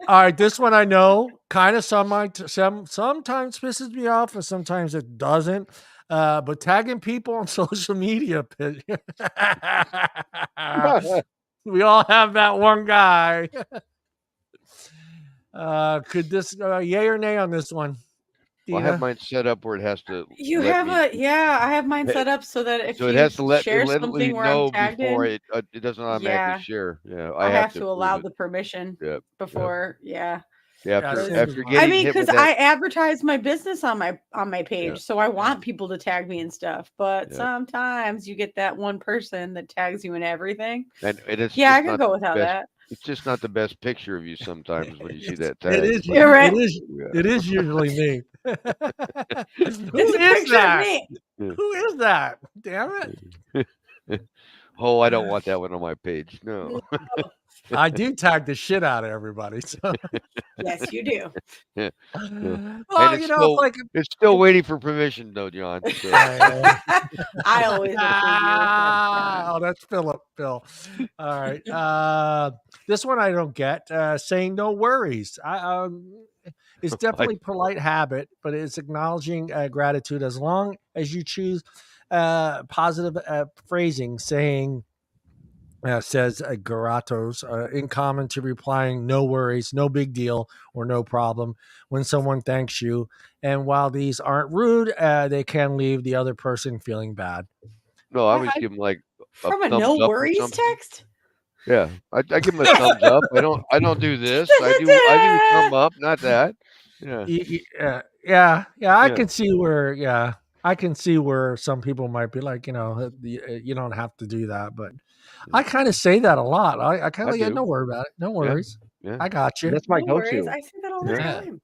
All right, this one I know kind of sometimes pisses me off, and sometimes it doesn't. But tagging people on social media, we all have that one guy. Could this yay or nay on this one? Well, I have mine set up where it has to. I have mine set up so that if it has to share something where I'm tagged before in, it doesn't automatically share. Yeah, I have to allow the permission before. Yeah. After getting because I advertise my business on my page, so I want people to tag me and stuff. But sometimes you get that one person that tags you in everything. And it is. I can go without that. It's just not the best picture of you sometimes when you see that It tag. is. You're right. It is usually me. Who It's a is picture of that? me. Who is that? Damn it! Oh, I don't want that one on my page. No. I do tag the shit out of everybody. So. Yes, you do. Yeah. Well, And it's still, like it's still waiting for permission, though, John. So. I always oh, that's Philip. Phil. All right. This one I don't get. Saying no worries. It's definitely polite habit, but it's acknowledging gratitude as long as you choose positive phrasing. Saying. Says Garatos, in common to replying, no worries, no big deal, or no problem when someone thanks you. And while these aren't rude, they can leave the other person feeling bad. No, I always give them like from a thumbs no up or worries something. text. Yeah, I give them a thumbs up. I don't do this. I do a thumb up, not that. Yeah. Yeah. I can see where. Yeah, I can see where some people might be like, you don't have to do that, but I kind of say that a lot. I kind of like, no worry about it. No worries. Yeah. I got you. That's my No go-to. worries. I say that all the time.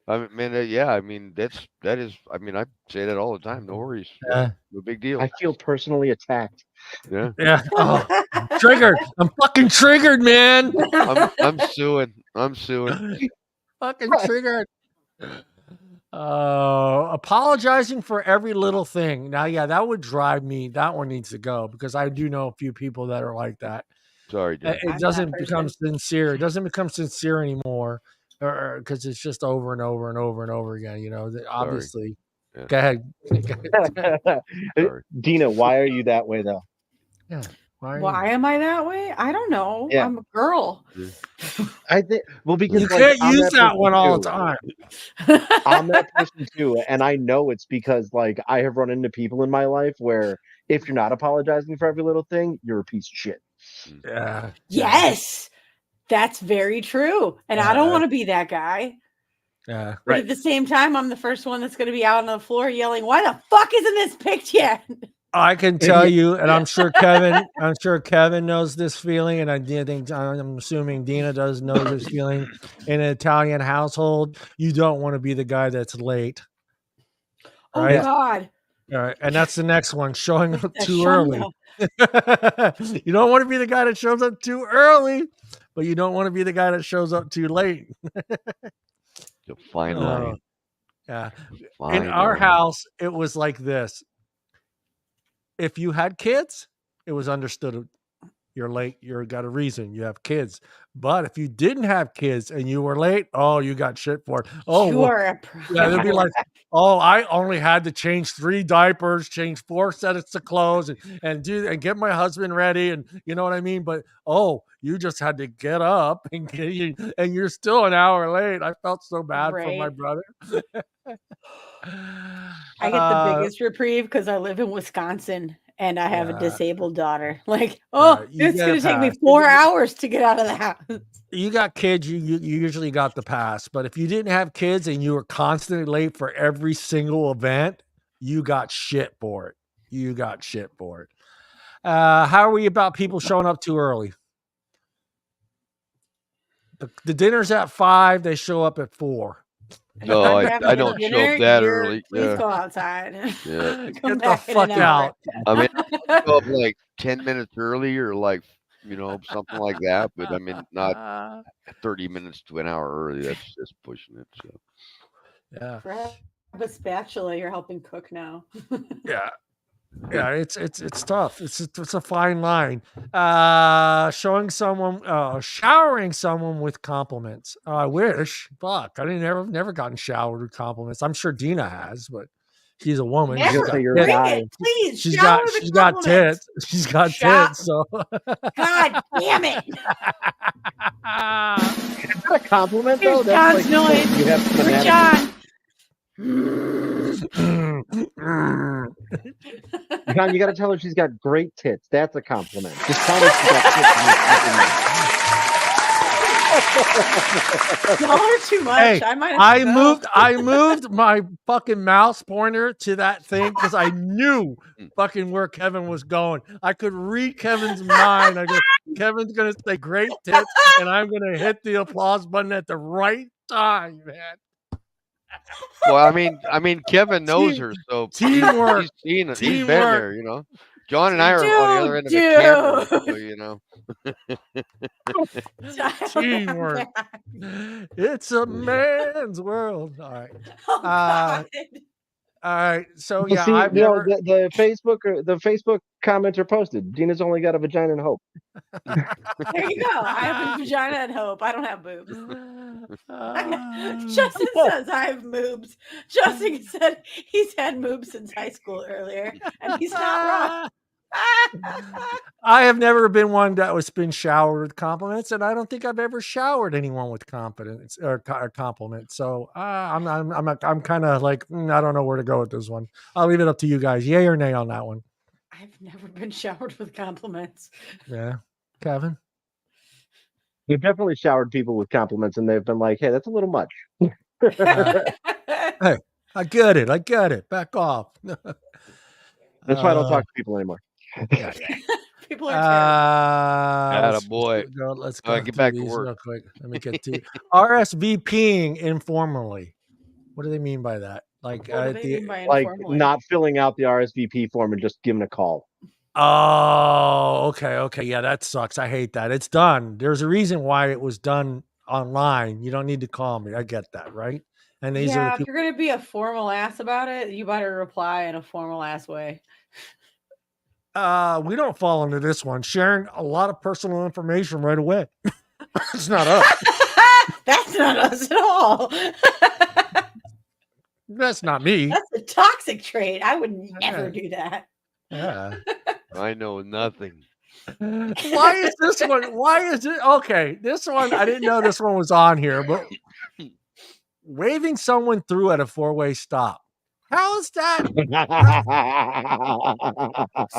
I mean, man, yeah. I mean, that is. I mean, I say that all the time. No worries. Yeah. No big deal. I feel personally attacked. Yeah. Yeah. Oh, triggered. I'm fucking triggered, man. I'm suing. Fucking triggered. Apologizing for every little thing. Now, yeah, that would drive me. That one needs to go because I do know a few people that are like that. Sorry, John. It doesn't become sincere. It doesn't become sincere anymore, because it's just over and over and over and over again. Obviously. Yeah. Go ahead. Deana, why are you that way though? Yeah. Why am I that way? I don't know. Yeah. I'm a girl. I think because you can't use that one all the time. I'm that person too, and I know it's because I have run into people in my life where if you're not apologizing for every little thing, you're a piece of shit. Yeah. Yes, that's very true, and I don't want to be that guy. Yeah. But at the same time, I'm the first one that's going to be out on the floor yelling, "Why the fuck isn't this picked yet?" I can tell you, and I'm sure Kevin knows this feeling, and I'm assuming Deana does know this feeling. In an Italian household, you don't want to be the guy that's late. Right? Oh God! All right, and that's the next one: showing up too early. You don't want to be the guy that shows up too early, but you don't want to be the guy that shows up too late. The fine line. Yeah. In our house, it was like this. If you had kids, it was understood. You're late. You got a reason. You have kids. But if you didn't have kids and you were late, you got shit for it. Oh, you are a problem. Yeah, they'd be like, I only had to change 3 diapers, change 4 sets of clothes, and get my husband ready, and you know what I mean. But you just had to get up and you're still an hour late. I felt so bad for my brother. I get the biggest reprieve because I live in Wisconsin and I have a disabled daughter. It's going to take me 4 hours to get out of the house. You got kids, you usually got the pass. But if you didn't have kids and you were constantly late for every single event, you got shit for it. How are we about people showing up too early? The dinner's at 5. They show up at 4. No, I don't show up that early. Please go outside. Yeah. Get the fuck out. I mean, I show up like 10 minutes early or something like that. But I mean, not 30 minutes to an hour early. That's just pushing it. So. Yeah. Grab a spatula. You're helping cook now. Yeah. Yeah, it's tough. It's a fine line. Showering someone with compliments. I wish. Fuck, I never gotten showered with compliments. I'm sure Deana has, but she's a woman. Please, she's got tits. She's got tits. So, God damn it! Is that a compliment though? That's John's noise. You have for John. John, you got to tell her she's got great tits. That's a compliment. Just tell her she's got tits. Y'all are too much. Hey, I might have to go. I moved my fucking mouse pointer to that thing because I knew fucking where Kevin was going. I could read Kevin's mind. I go, Kevin's gonna say great tits, and I'm gonna hit the applause button at the right time, man. Well, I mean, Kevin knows her, so teamwork. He's seen it. He's been there, you know. John and I are on the other end of the Dude. camera, so, you know. Teamwork. It's a man's world. All right. Oh, God. All right. So Well, yeah, see, I've never. the Facebook comments are posted. Dina's only got a vagina and hope. There you go. I have a vagina and hope. I don't have boobs. Justin says I have moobs. Justin said he's had moobs since high school earlier, and he's not wrong. I have never been one that was been showered with compliments, and I don't think I've ever showered anyone with compliments or compliments. So I'm kind of like I don't know where to go with this one. I'll leave it up to you guys. Yay or nay on that one? I've never been showered with compliments. Yeah, Kevin. You've definitely showered people with compliments, and they've been like, "Hey, that's a little much." Hey, I get it. Back off. That's why I don't talk to people anymore. Yeah. People are terrible. Boy. Let's go. Get back to work real quick. Let me get to RSVPing informally. What do they mean by that? Like, like not filling out the RSVP form and just giving a call. Oh, okay. Yeah, that sucks. I hate that. It's done. There's a reason why it was done online. You don't need to call me. I get that, right? And these are if you're gonna be a formal ass about it, you better reply in a formal ass way. We don't fall into this one. Sharing a lot of personal information right away. It's not us. That's not us at all. That's not me. That's a toxic trait. I would never do that. Yeah. I know nothing. Why is this one? Why is it? Okay, this one, I didn't know this one was on here, but waving someone through at a four-way stop. How is that?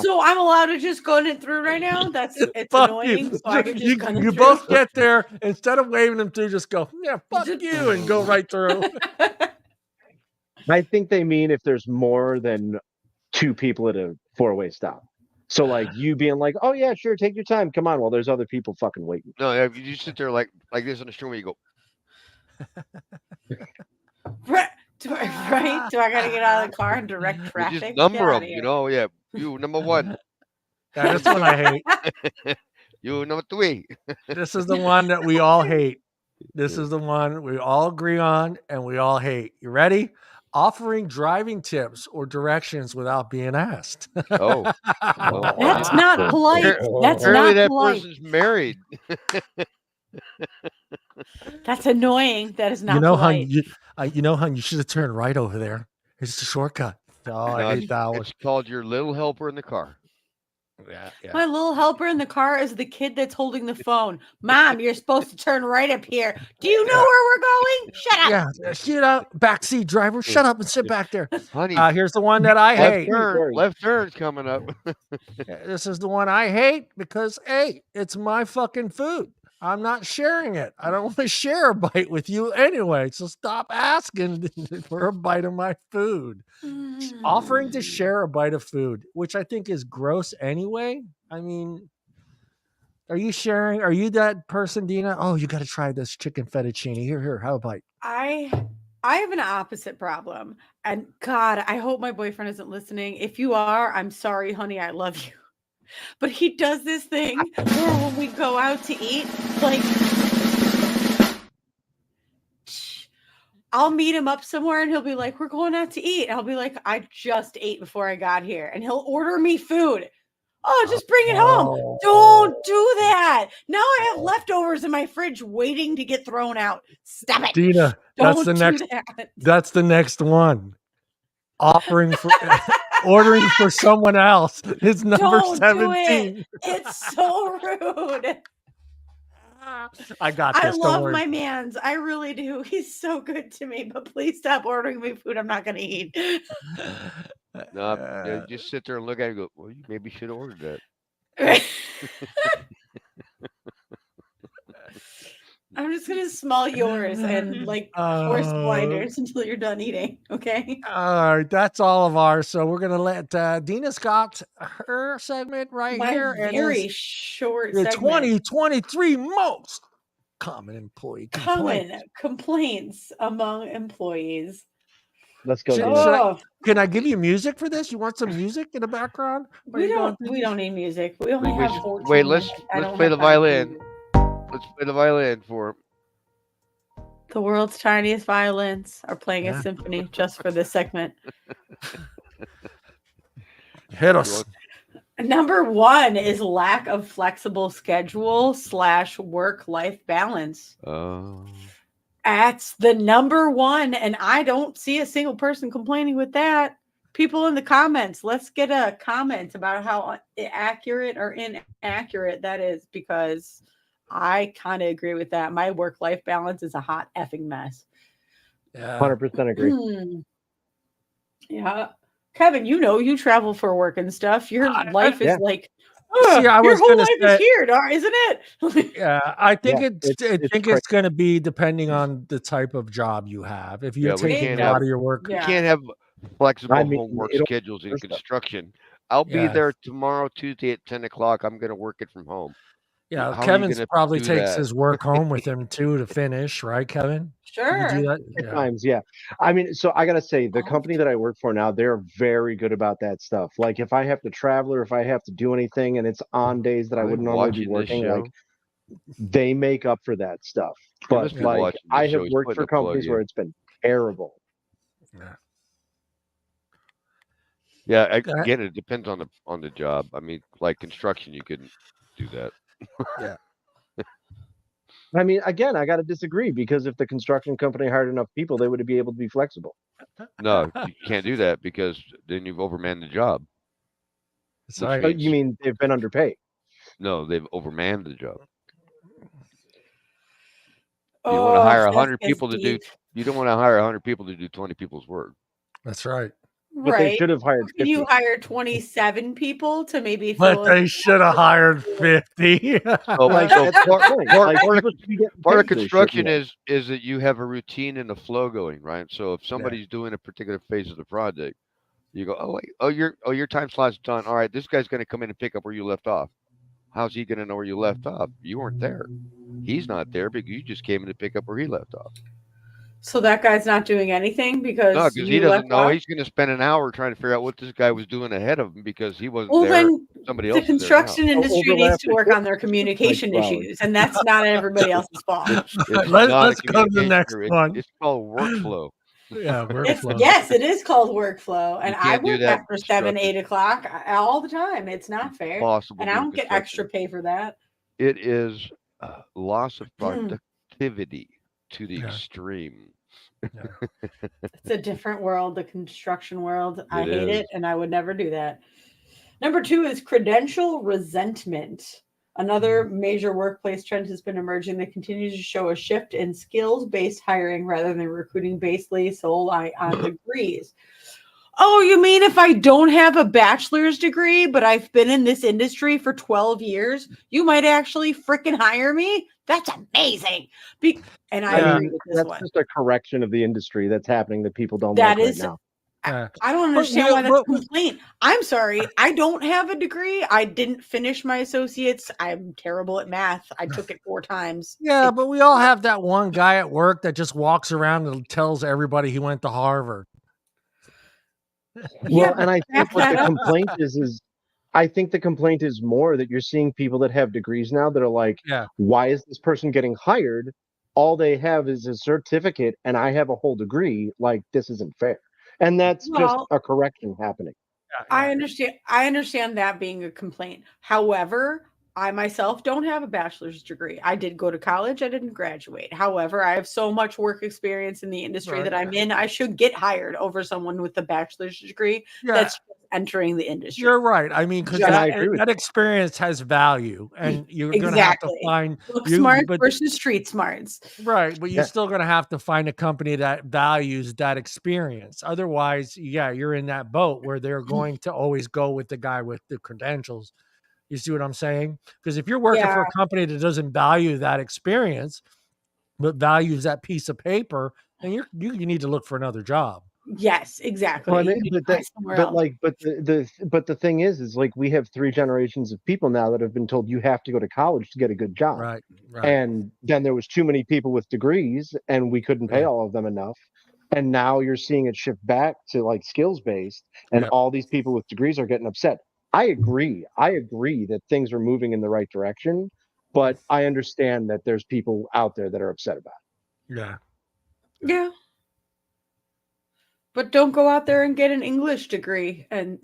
So I'm allowed to just go in through right now? It's annoying. So I can just you both get there. Instead of waving them through, just go, yeah, fuck you, and go right through. I think they mean if there's more than two people at a four-way stop. So like you being like, oh yeah, sure, take your time, come on, while there's other people fucking waiting. No, if you sit there like this on the street where you go. Right? Do I gotta get out of the car and direct traffic? You just number them, you know. Yeah, you number one. That's one I hate. You number three. This is the one that we all hate. This is the one we all agree on and we all hate. You ready? Offering driving tips or directions without being asked. Oh, that's not polite. That's apparently not that polite. person's married. That's annoying. That is not polite. polite. Hun, you should have turned right over there. It's a shortcut. Oh, I hate that one. It's called your little helper in the car. Yeah. My little helper in the car is the kid that's holding the phone. Mom, you're supposed to turn right up here. Do you know where we're going? Shut up. Yeah, shut up. Backseat driver, shut up and sit back there. Honey, here's the one that I hate. Left turn's coming up. This is the one I hate because, hey, it's my fucking food. I'm not sharing it. I don't want to share a bite with you anyway. So stop asking for a bite of my food. Offering to share a bite of food, which I think is gross anyway. I mean, are you sharing? Are you that person, Deana? Oh, you got to try this chicken fettuccine. Here, have a bite. I have an opposite problem. And God, I hope my boyfriend isn't listening. If you are, I'm sorry, honey. I love you. But he does this thing where when we go out to eat, like, I'll meet him up somewhere and he'll be like, we're going out to eat. And I'll be like, I just ate before I got here. And he'll order me food. Oh, just bring it home. Don't do that. Now I have leftovers in my fridge waiting to get thrown out. Stop it. Deana, that's the next one. Offering for ordering for someone else is number 17. It's so rude. I got this. I love my mans. I really do. He's so good to me, but please stop ordering me food I'm not going to eat. No, just sit there and look at it and go, well, you maybe should have ordered that. I'm just gonna smell yours and like force blinders until you're done eating. Okay. All right, that's all of ours. So we're gonna let Deana's got her segment right here, and very short the segment. 2023 most common employee complaints among employees. Let's go. Can I give you music for this? You want some music in the background? We don't need music. We only have 14 Wait, let's play the violin. Let's play the violin for him. The world's tiniest violins are playing a symphony just for this segment. Hit us. Number 1 is lack of flexible schedule / work-life balance. That's the number 1, and I don't see a single person complaining with that. People in the comments, let's get a comment about how accurate or inaccurate that is, because I kind of agree with that. My work-life balance is a hot effing mess. Yeah. 100% agree. Yeah. Kevin, you travel for work and stuff. Your life is like, your whole life is here, isn't it? Yeah, I think it's going to be depending on the type of job you have. If you're taking a lot of your work, you can't have flexible home work schedules in construction. I'll be there tomorrow, Tuesday at 10 o'clock. I'm going to work it from home. Yeah, Kevin's probably takes his work home with him too to finish, right, Kevin? Sure. You do that? Sometimes, yeah. I mean, so I gotta say, the company that I work for now, they're very good about that stuff. Like, if I have to travel or if I have to do anything, and it's on days that I wouldn't normally be working, like they make up for that stuff. But like, I have worked for companies where it's been terrible. Yeah, again, it depends on the job. I mean, like construction, you couldn't do that. Yeah. I mean, again, I got to disagree, because if the construction company hired enough people, they would be able to be flexible. No, you can't do that, because then you've overmanned the job. So you mean they've been underpaid? No, they've overmanned the job. You don't want to hire 100 people to do. You don't want to hire 100 people to do 20 people's work. That's right. But they should have hired 50. Can you hire 27 people to maybe fill? But they should have hired 50. Part of construction is that you have a routine and a flow going, right? So if somebody's doing a particular phase of the project, you go, your time slot's done. All right, this guy's going to come in and pick up where you left off. How's he going to know where you left off? You weren't there. He's not there because you just came in to pick up where he left off. So that guy's not doing anything because he doesn't know. He's going to spend an hour trying to figure out what this guy was doing ahead of him because he wasn't there. Then somebody else. The construction industry needs to work on their communication issues, and that's not everybody else's fault. Let's go to the next one. It's called workflow. Yeah, workflow. Yes, it is called workflow, and I work after 7, 8 o'clock all the time. It's not fair, and I don't get extra pay for that. It is loss of productivity to the extreme. It's a different world, the construction world. I hate it, and I would never do that. Number 2 is credential resentment. Another major workplace trend has been emerging that continues to show a shift in skills-based hiring rather than recruiting basically solely on degrees. Oh, you mean if I don't have a bachelor's degree, but I've been in this industry for 12 years, you might actually freaking hire me? That's amazing. And I agree with this one. That's just a correction of the industry that's happening that people don't like right now. I don't understand why that's a complaint. I'm sorry. I don't have a degree. I didn't finish my associates. I'm terrible at math. I took it 4 times. Yeah, but we all have that one guy at work that just walks around and tells everybody he went to Harvard. Well, and I think what the complaint is I think the complaint is more that you're seeing people that have degrees now that are like, why is this person getting hired? All they have is a certificate and I have a whole degree. Like, this isn't fair. And that's just a correction happening. I understand that being a complaint. However, I myself don't have a bachelor's degree. I did go to college. I didn't graduate. However, I have so much work experience in the industry that I'm in. I should get hired over someone with a bachelor's degree that's entering the industry. You're right. I mean, because that experience has value, and you're going to have to find book smarts versus street smarts. Right, but you're still going to have to find a company that values that experience. Otherwise, you're in that boat where they're going to always go with the guy with the credentials. You see what I'm saying? Because if you're working for a company that doesn't value that experience, but values that piece of paper, then you need to look for another job. Yes, exactly. Well, but the thing is like we have 3 generations of people now that have been told you have to go to college to get a good job. Right. And then there was too many people with degrees and we couldn't pay all of them enough. And now you're seeing it shift back to like skills based, and all these people with degrees are getting upset. I agree that things are moving in the right direction, but I understand that there's people out there that are upset about it. Yeah. But don't go out there and get an English degree and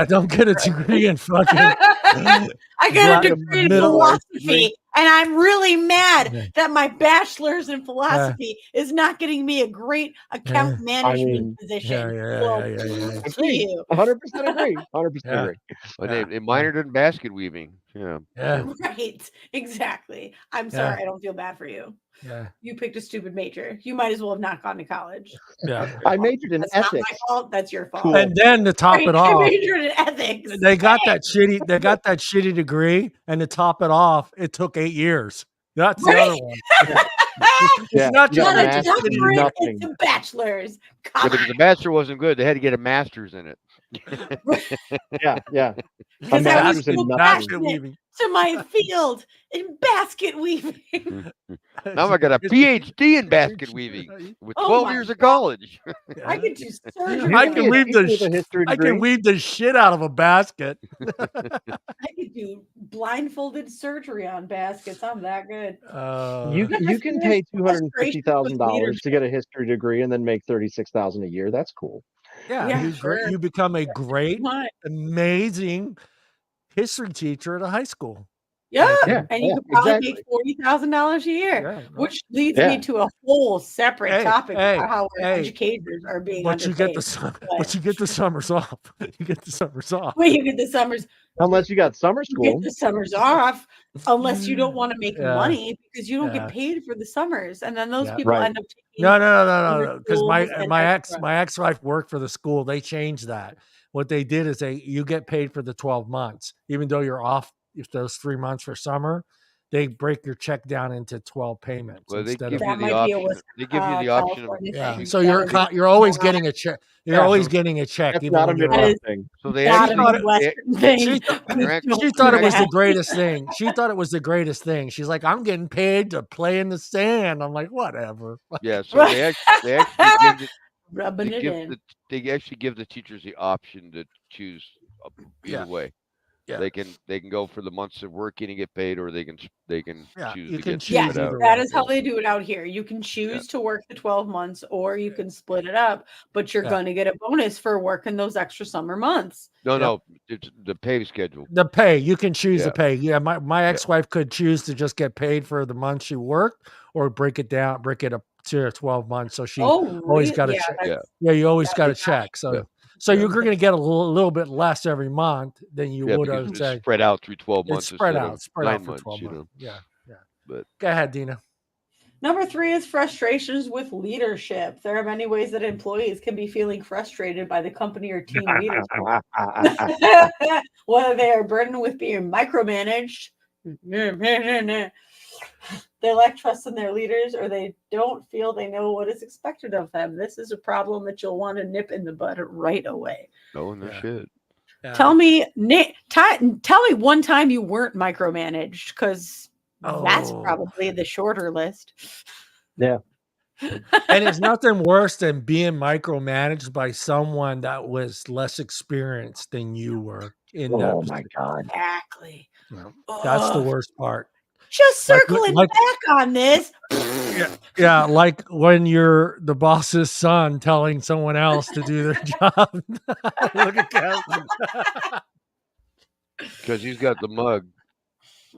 don't get a degree in fucking. I got a degree in philosophy, and I'm really mad that my bachelor's in philosophy is not getting me a great account management position. Agree. 100% agree. 100% agree. They minored in basket weaving. Yeah. Right. Exactly. I'm sorry. I don't feel bad for you. Yeah. You picked a stupid major. You might as well have not gone to college. Yeah. I majored in ethics. Not my fault. That's your fault. Cool. And then to top it off, I majored in ethics. They got that shitty degree, and to top it off, it took 8 years. That's the other one. It's not just a doctorate, it's a bachelor's. Yeah, because the bachelor wasn't good. They had to get a master's in it. Yeah. Because I was so passionate to my field in basket weaving. Now I got a PhD in basket weaving with 12 years of college. I could do surgery. I can weave the shit out of a basket. I could do blindfolded surgery on baskets. I'm that good. You can pay $250,000 to get a history degree and then make $36,000 a year. That's cool. Yeah, you become a great, amazing history teacher at a high school. Yeah. And you could probably make $40,000 a year, which leads me to a whole separate topic about how our educators are being underpaid. But you get the summers off. You get the summers off. Well, you get the summers. Unless you got summer school. You get the summers off, unless you don't want to make money because you don't get paid for the summers, and then those people end up taking. No. Because my ex-wife worked for the school. They changed that. What they did is you get paid for the 12 months, even though you're off. If those 3 months for summer, they break your check down into 12 payments. Well, they give you the option. They give you the option. So you're always getting a check. You're always getting a check. That's not a Midwest thing. So she thought it was the greatest thing. She thought it was the greatest thing. She's like, I'm getting paid to play in the sand. I'm like, whatever. Yeah. So they actually they actually give the teachers the option to choose either way. Yeah. They can go for the months of working and get paid, or they can choose to get spread out. That is how they do it out here. You can choose to work the 12 months, or you can split it up, but you're going to get a bonus for working those extra summer months. No, it's the pay schedule. The pay, you can choose the pay. Yeah, my ex-wife could choose to just get paid for the month she worked, or break it up to 12 months. So she always got a check. Yeah, you always got a check. So you're going to get a little bit less every month than you would have spread out through 12 months. It's spread out for 12 months. Yeah. But go ahead, Deana. Number 3 is frustrations with leadership. There are many ways that employees can be feeling frustrated by the company or team leadership. Whether they are burdened with being micromanaged, they lack trust in their leaders, or they don't feel they know what is expected of them. This is a problem that you'll want to nip in the bud right away. No shit. Yeah. Tell me one time you weren't micromanaged, because that's probably the shorter list. Yeah. And it's nothing worse than being micromanaged by someone that was less experienced than you were. My God. Exactly. That's the worst part. Just circling back on this. Yeah, like when you're the boss's son telling someone else to do their job. Look at Kevin. Because he's got the mug.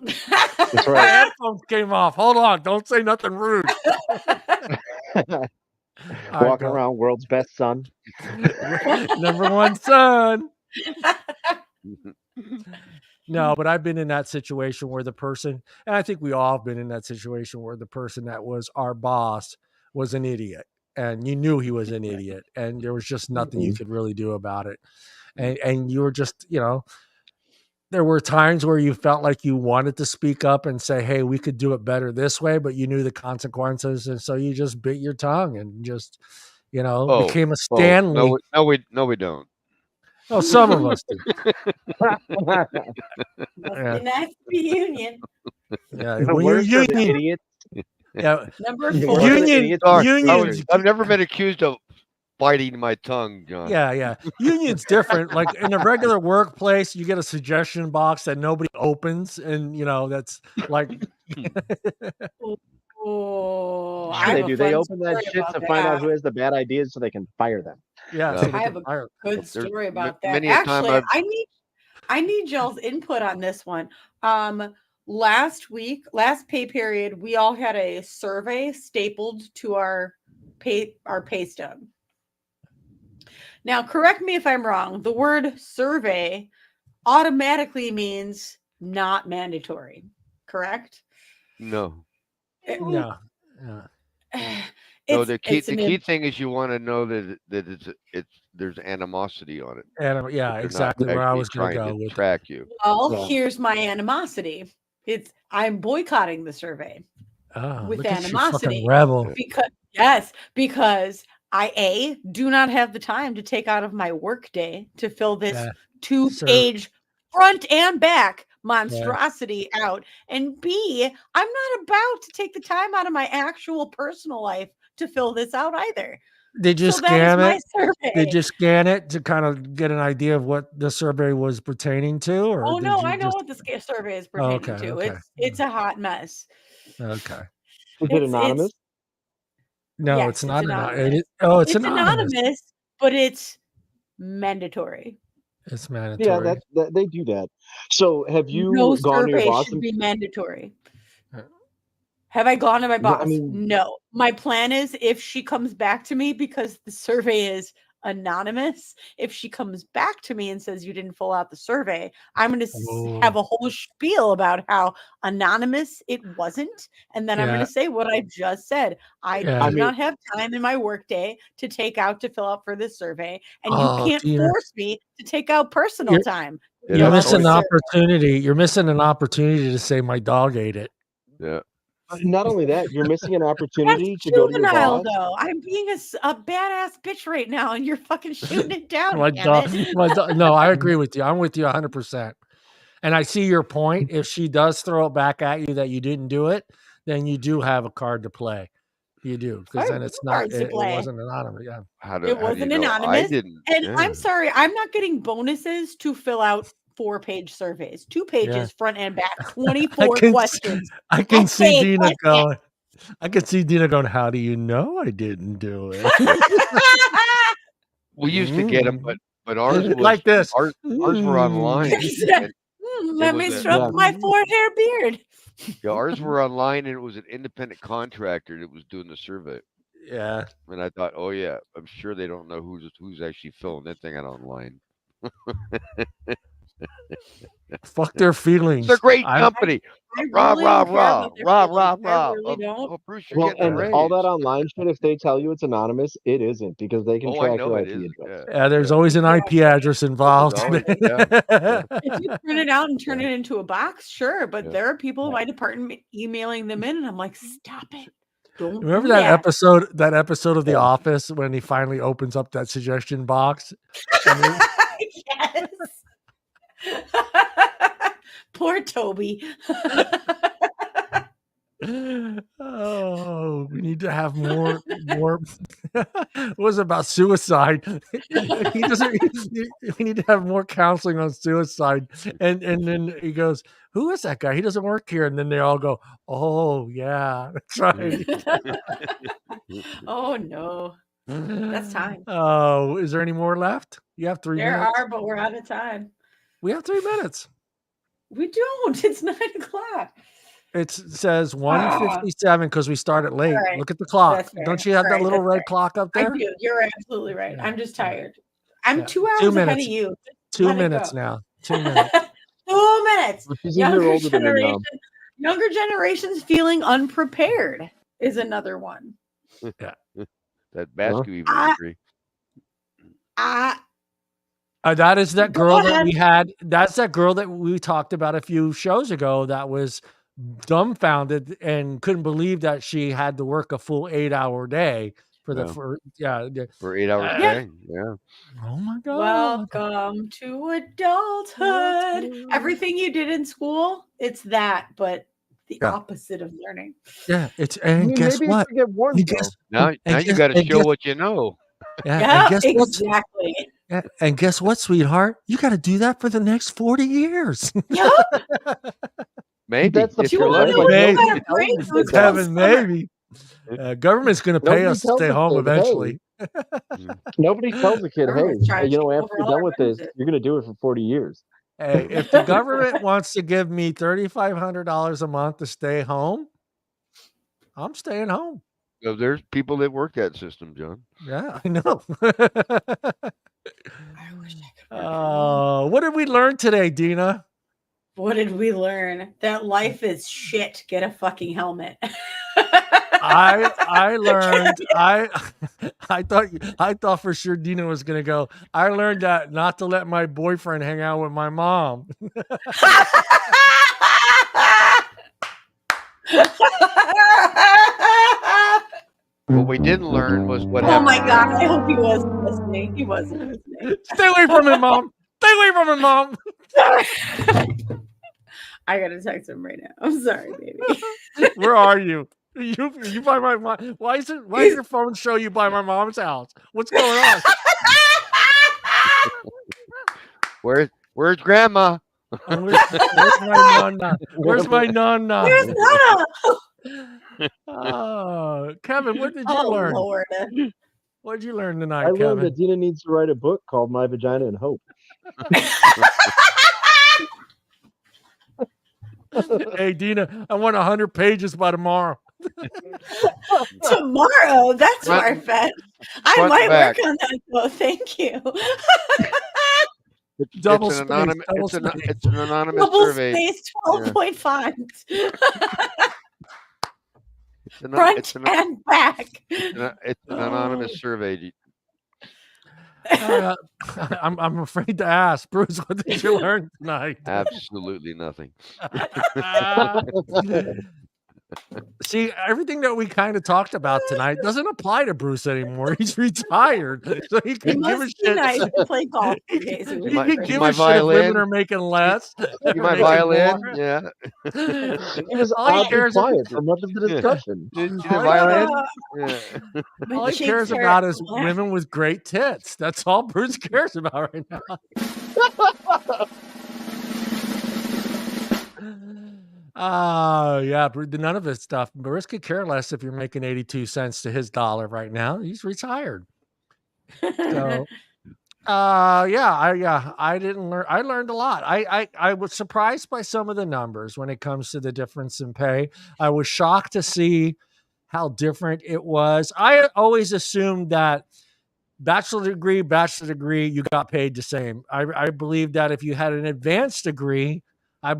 That's right. My headphones came off. Hold on. Don't say nothing rude. Walking around, world's best son. Number 1 son. No, but I've been in that situation where the person, and I think we all have been in that situation where the person that was our boss was an idiot, and you knew he was an idiot, and there was just nothing you could really do about it. And you were just, there were times where you felt like you wanted to speak up and say, "Hey, we could do it better this way," but you knew the consequences, and so you just bit your tongue and just, became a Stanley. No, we don't. Oh, some of us do. Must be nice to be union. Yeah, The when worst you're are the union, idiots. yeah, Number The 4. worst are the union, idiots. unions. I've never been accused of biting my tongue, John. Yeah. Union's different. Like in a regular workplace, you get a suggestion box that nobody opens, and that's like. Oh, I Sure have they a do. They fun open that story shit about to find out that. who has the bad ideas so they can fire them. Yeah, Yeah. so they I can have a fire. good story about that. many a time Actually, I've- I need y'all's input on this one. Last pay period, we all had a survey stapled to our pay stub. Now, correct me if I'm wrong. The word survey automatically means not mandatory, correct? No. No. No, the key thing is you want to know that there's animosity on it. And They're exactly not where I actually was going to trying go with track you. Well, Yeah. here's my animosity. I'm boycotting the survey with look at you, animosity. fucking rebel. Because I do not have the time to take out of my work day to fill this 2-page front and back monstrosity out, and B, I'm not about to take the time out of my actual personal life to fill this out either. Did you scan it? Survey. Did you scan it to kind of get an idea of what the survey was pertaining to? Or oh no, I know what the survey is pertaining to. Okay. It's a hot mess. Okay. Is it anonymous? No, yes, it's not anonymous. It's anonymous, but it's mandatory. It's mandatory. Yeah, they do that. So have you No gone to your survey boss? should be mandatory. Have I gone to my boss? No. My plan is if she comes back to me, because the survey is anonymous, if she comes back to me and says you didn't fill out the survey, I'm going to have a whole spiel about how anonymous it wasn't, and then I'm going to say what I just said. I do not have time in my workday to take out to fill out for this survey, and you can't force me to take out personal time. You're missing an opportunity. You're missing an opportunity to say my dog ate it. Yeah. Not only that, you're missing an opportunity to go to your boss. Though. I'm being a badass bitch right now, and you're fucking shooting it down. my dog. No, I agree with you. I'm with you 100%. And I see your point. If she does throw it back at you that you didn't do it, then you do have a card to play. You do, because then it's not. It wasn't anonymous. Yeah. It wasn't anonymous. I didn't. And I'm sorry, I'm not getting bonuses to fill out 4-page surveys, 2 pages front and back, 24 questions. I can see Deana going. I can see Deana going. How do you know I didn't do it? We used to get them, but ours was like this. Ours were online. Let me stroke my 4-hair beard. Yeah, ours were online, and it was an independent contractor that was doing the survey. Yeah, and I thought, oh yeah, I'm sure they don't know who's actually filling that thing out online. Fuck their feelings. It's a great company. Rah. Oh, Bruce, you're getting a raise. All that online shit, if they tell you it's anonymous, it isn't, because they can track your IP address. Yeah, there's always an IP address involved. If you print it out and turn it into a box, sure. But there are people in my department emailing them in, and I'm like, stop it. Don't remember that episode of The Office when he finally opens up that suggestion box? Yes. Poor Toby. Oh, we need to have more. It was about suicide. We need to have more counseling on suicide. And then he goes, "Who is that guy? He doesn't work here." And then they all go, "Oh yeah, that's right." Oh no, that's time. Oh, is there any more left? You have 3 minutes. There are, but we're out of time. We have 3 minutes. We don't. It's 9 o'clock. It says 1:57 because we started late. Right. Look at the clock. Don't you have that little red clock up there? I do. You're absolutely right. Yeah. I'm just tired. I'm 2 hours ahead of you. Just 2 minutes now. 2 minutes. 2 minutes. Younger generations feeling unprepared is another one. Yeah. That basket agree. That is that girl that we had. That's that girl that we talked about a few shows ago that was dumbfounded and couldn't believe that she had to work a full 8-hour day for for 8 hours a day. Yeah. Oh my God. Welcome to adulthood. Everything you did in school, it's that, but the opposite of learning. Yeah, and guess maybe what? You get warned, now you got to show what you know. Yeah, and exactly. And guess what, sweetheart? You got to do that for the next 40 years. Yeah. Maybe. That's the if you're lucky. Kevin, maybe. Government's going to pay us to stay home eventually. Nobody tells a kid, hey, after you're done with this, you're going to do it for 40 years. Hey, if the government wants to give me $3,500 a month to stay home, I'm staying home. So there's people that work that system, John. Yeah, I know. What did we learn today, Deana? What did we learn? That life is shit. Get a fucking helmet. I learned I thought for sure Deana was gonna go. I learned that not to let my boyfriend hang out with my mom. What we didn't learn was what happened. Oh my God! I hope he wasn't listening. He wasn't listening. Stay away from him, Mom. Stay away from him, Mom. I gotta text him right now. I'm sorry, baby. Where are you? You by my mom? Why does your phone show you by my mom's house? What's going on? Where's Grandma? Where's my nonna? Where's my nonna? Where's Nana? Oh, Kevin, what did you learn? Lord. What did you learn tonight, I Kevin? learned that Deana needs to write a book called My Vagina and Hope. Hey, Deana, I want 100 pages by tomorrow. Tomorrow? That's far-fetched. I might work on that, though. Thank you. It's an anonymous survey. Space 12-point font. Front and back. It's an anonymous survey. I'm afraid to ask, Bruce. What did you learn tonight? Absolutely nothing. See, everything that we kind of talked about tonight doesn't apply to Bruce anymore. He's retired, so he can give a shit. Nice to play golf. He can give a shit if women are making less. My violin, yeah. He was oddly quiet for much of the discussion. Violin. All he cares about is women with great tits. That's all Bruce cares about right now. Yeah, none of his stuff. Bruce could care less if you're making 82 cents to his dollar right now. He's retired. So, I didn't learn. I learned a lot. I was surprised by some of the numbers when it comes to the difference in pay. I was shocked to see how different it was. I always assumed that bachelor degree, you got paid the same. I believe that if you had an advanced degree, I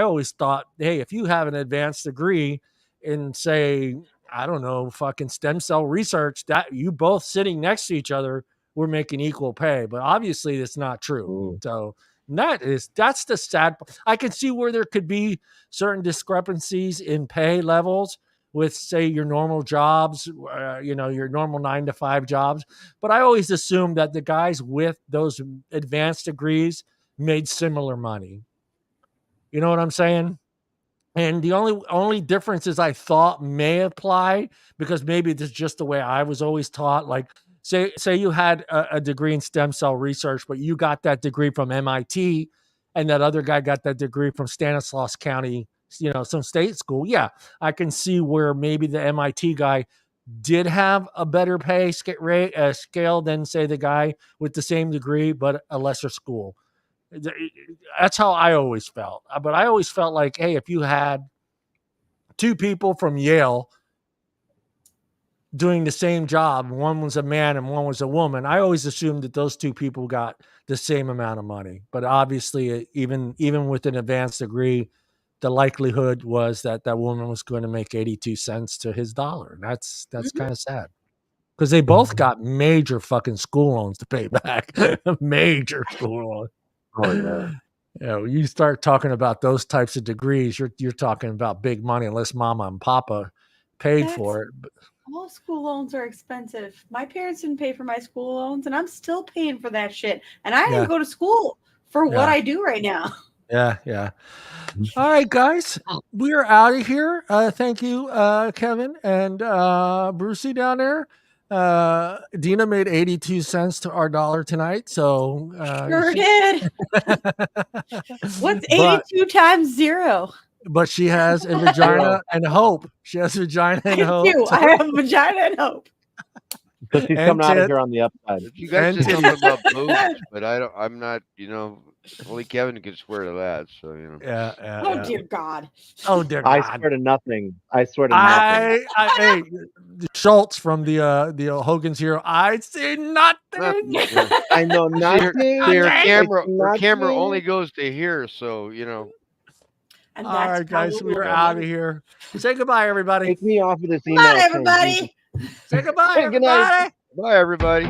always thought, hey, if you have an advanced degree in, say, I don't know, fucking stem cell research, that you both sitting next to each other, we're making equal pay. But obviously it's not true. Ooh. So that's the sad. I can see where there could be certain discrepancies in pay levels with, say, your normal jobs, your normal 9-to-5 jobs. But I always assumed that the guys with those advanced degrees made similar money. You know what I'm saying? And the only differences I thought may apply, because maybe this is just the way I was always taught. Like, say you had a degree in stem cell research, but you got that degree from MIT, and that other guy got that degree from Stanislaus County, some state school. Yeah, I can see where maybe the MIT guy did have a better pay scale than, say, the guy with the same degree but a lesser school. That's how I always felt. But I always felt like, hey, if you had two people from Yale doing the same job, one was a man and one was a woman, I always assumed that those two people got the same amount of money. But obviously, even with an advanced degree, the likelihood was that woman was going to make 82 cents to his dollar. That's kind of sad. because they both got major fucking school loans to pay back. Major school loans. Oh yeah. Yeah, when you start talking about those types of degrees, you're talking about big money unless mama and papa paid for it. All school loans are expensive. My parents didn't pay for my school loans, and I'm still paying for that shit. And I didn't go to school for what I do right now. Yeah, yeah. All right, guys, we are out of here. Thank you, Kevin and Brucey down there. Deana made 82 cents to our dollar tonight, so sure did. What's 82 times 0? But she has a vagina and hope. She has vagina and hope. I have vagina and hope. Because she's coming out of here on the upside. You guys said something about boobs, but I'm not, only Kevin can swear to that. So, Yeah. Oh, dear God. Oh, dear God. I swear to nothing. I swear to nothing. Hey, Schultz from the Hogan's Hero. I see nothing. I know nothing. Her camera only goes to here, so, And all right, guys, we're out of here. Say goodbye, everybody. Take me off of this email. Bye, everybody. Say goodbye, everybody. Bye, everybody.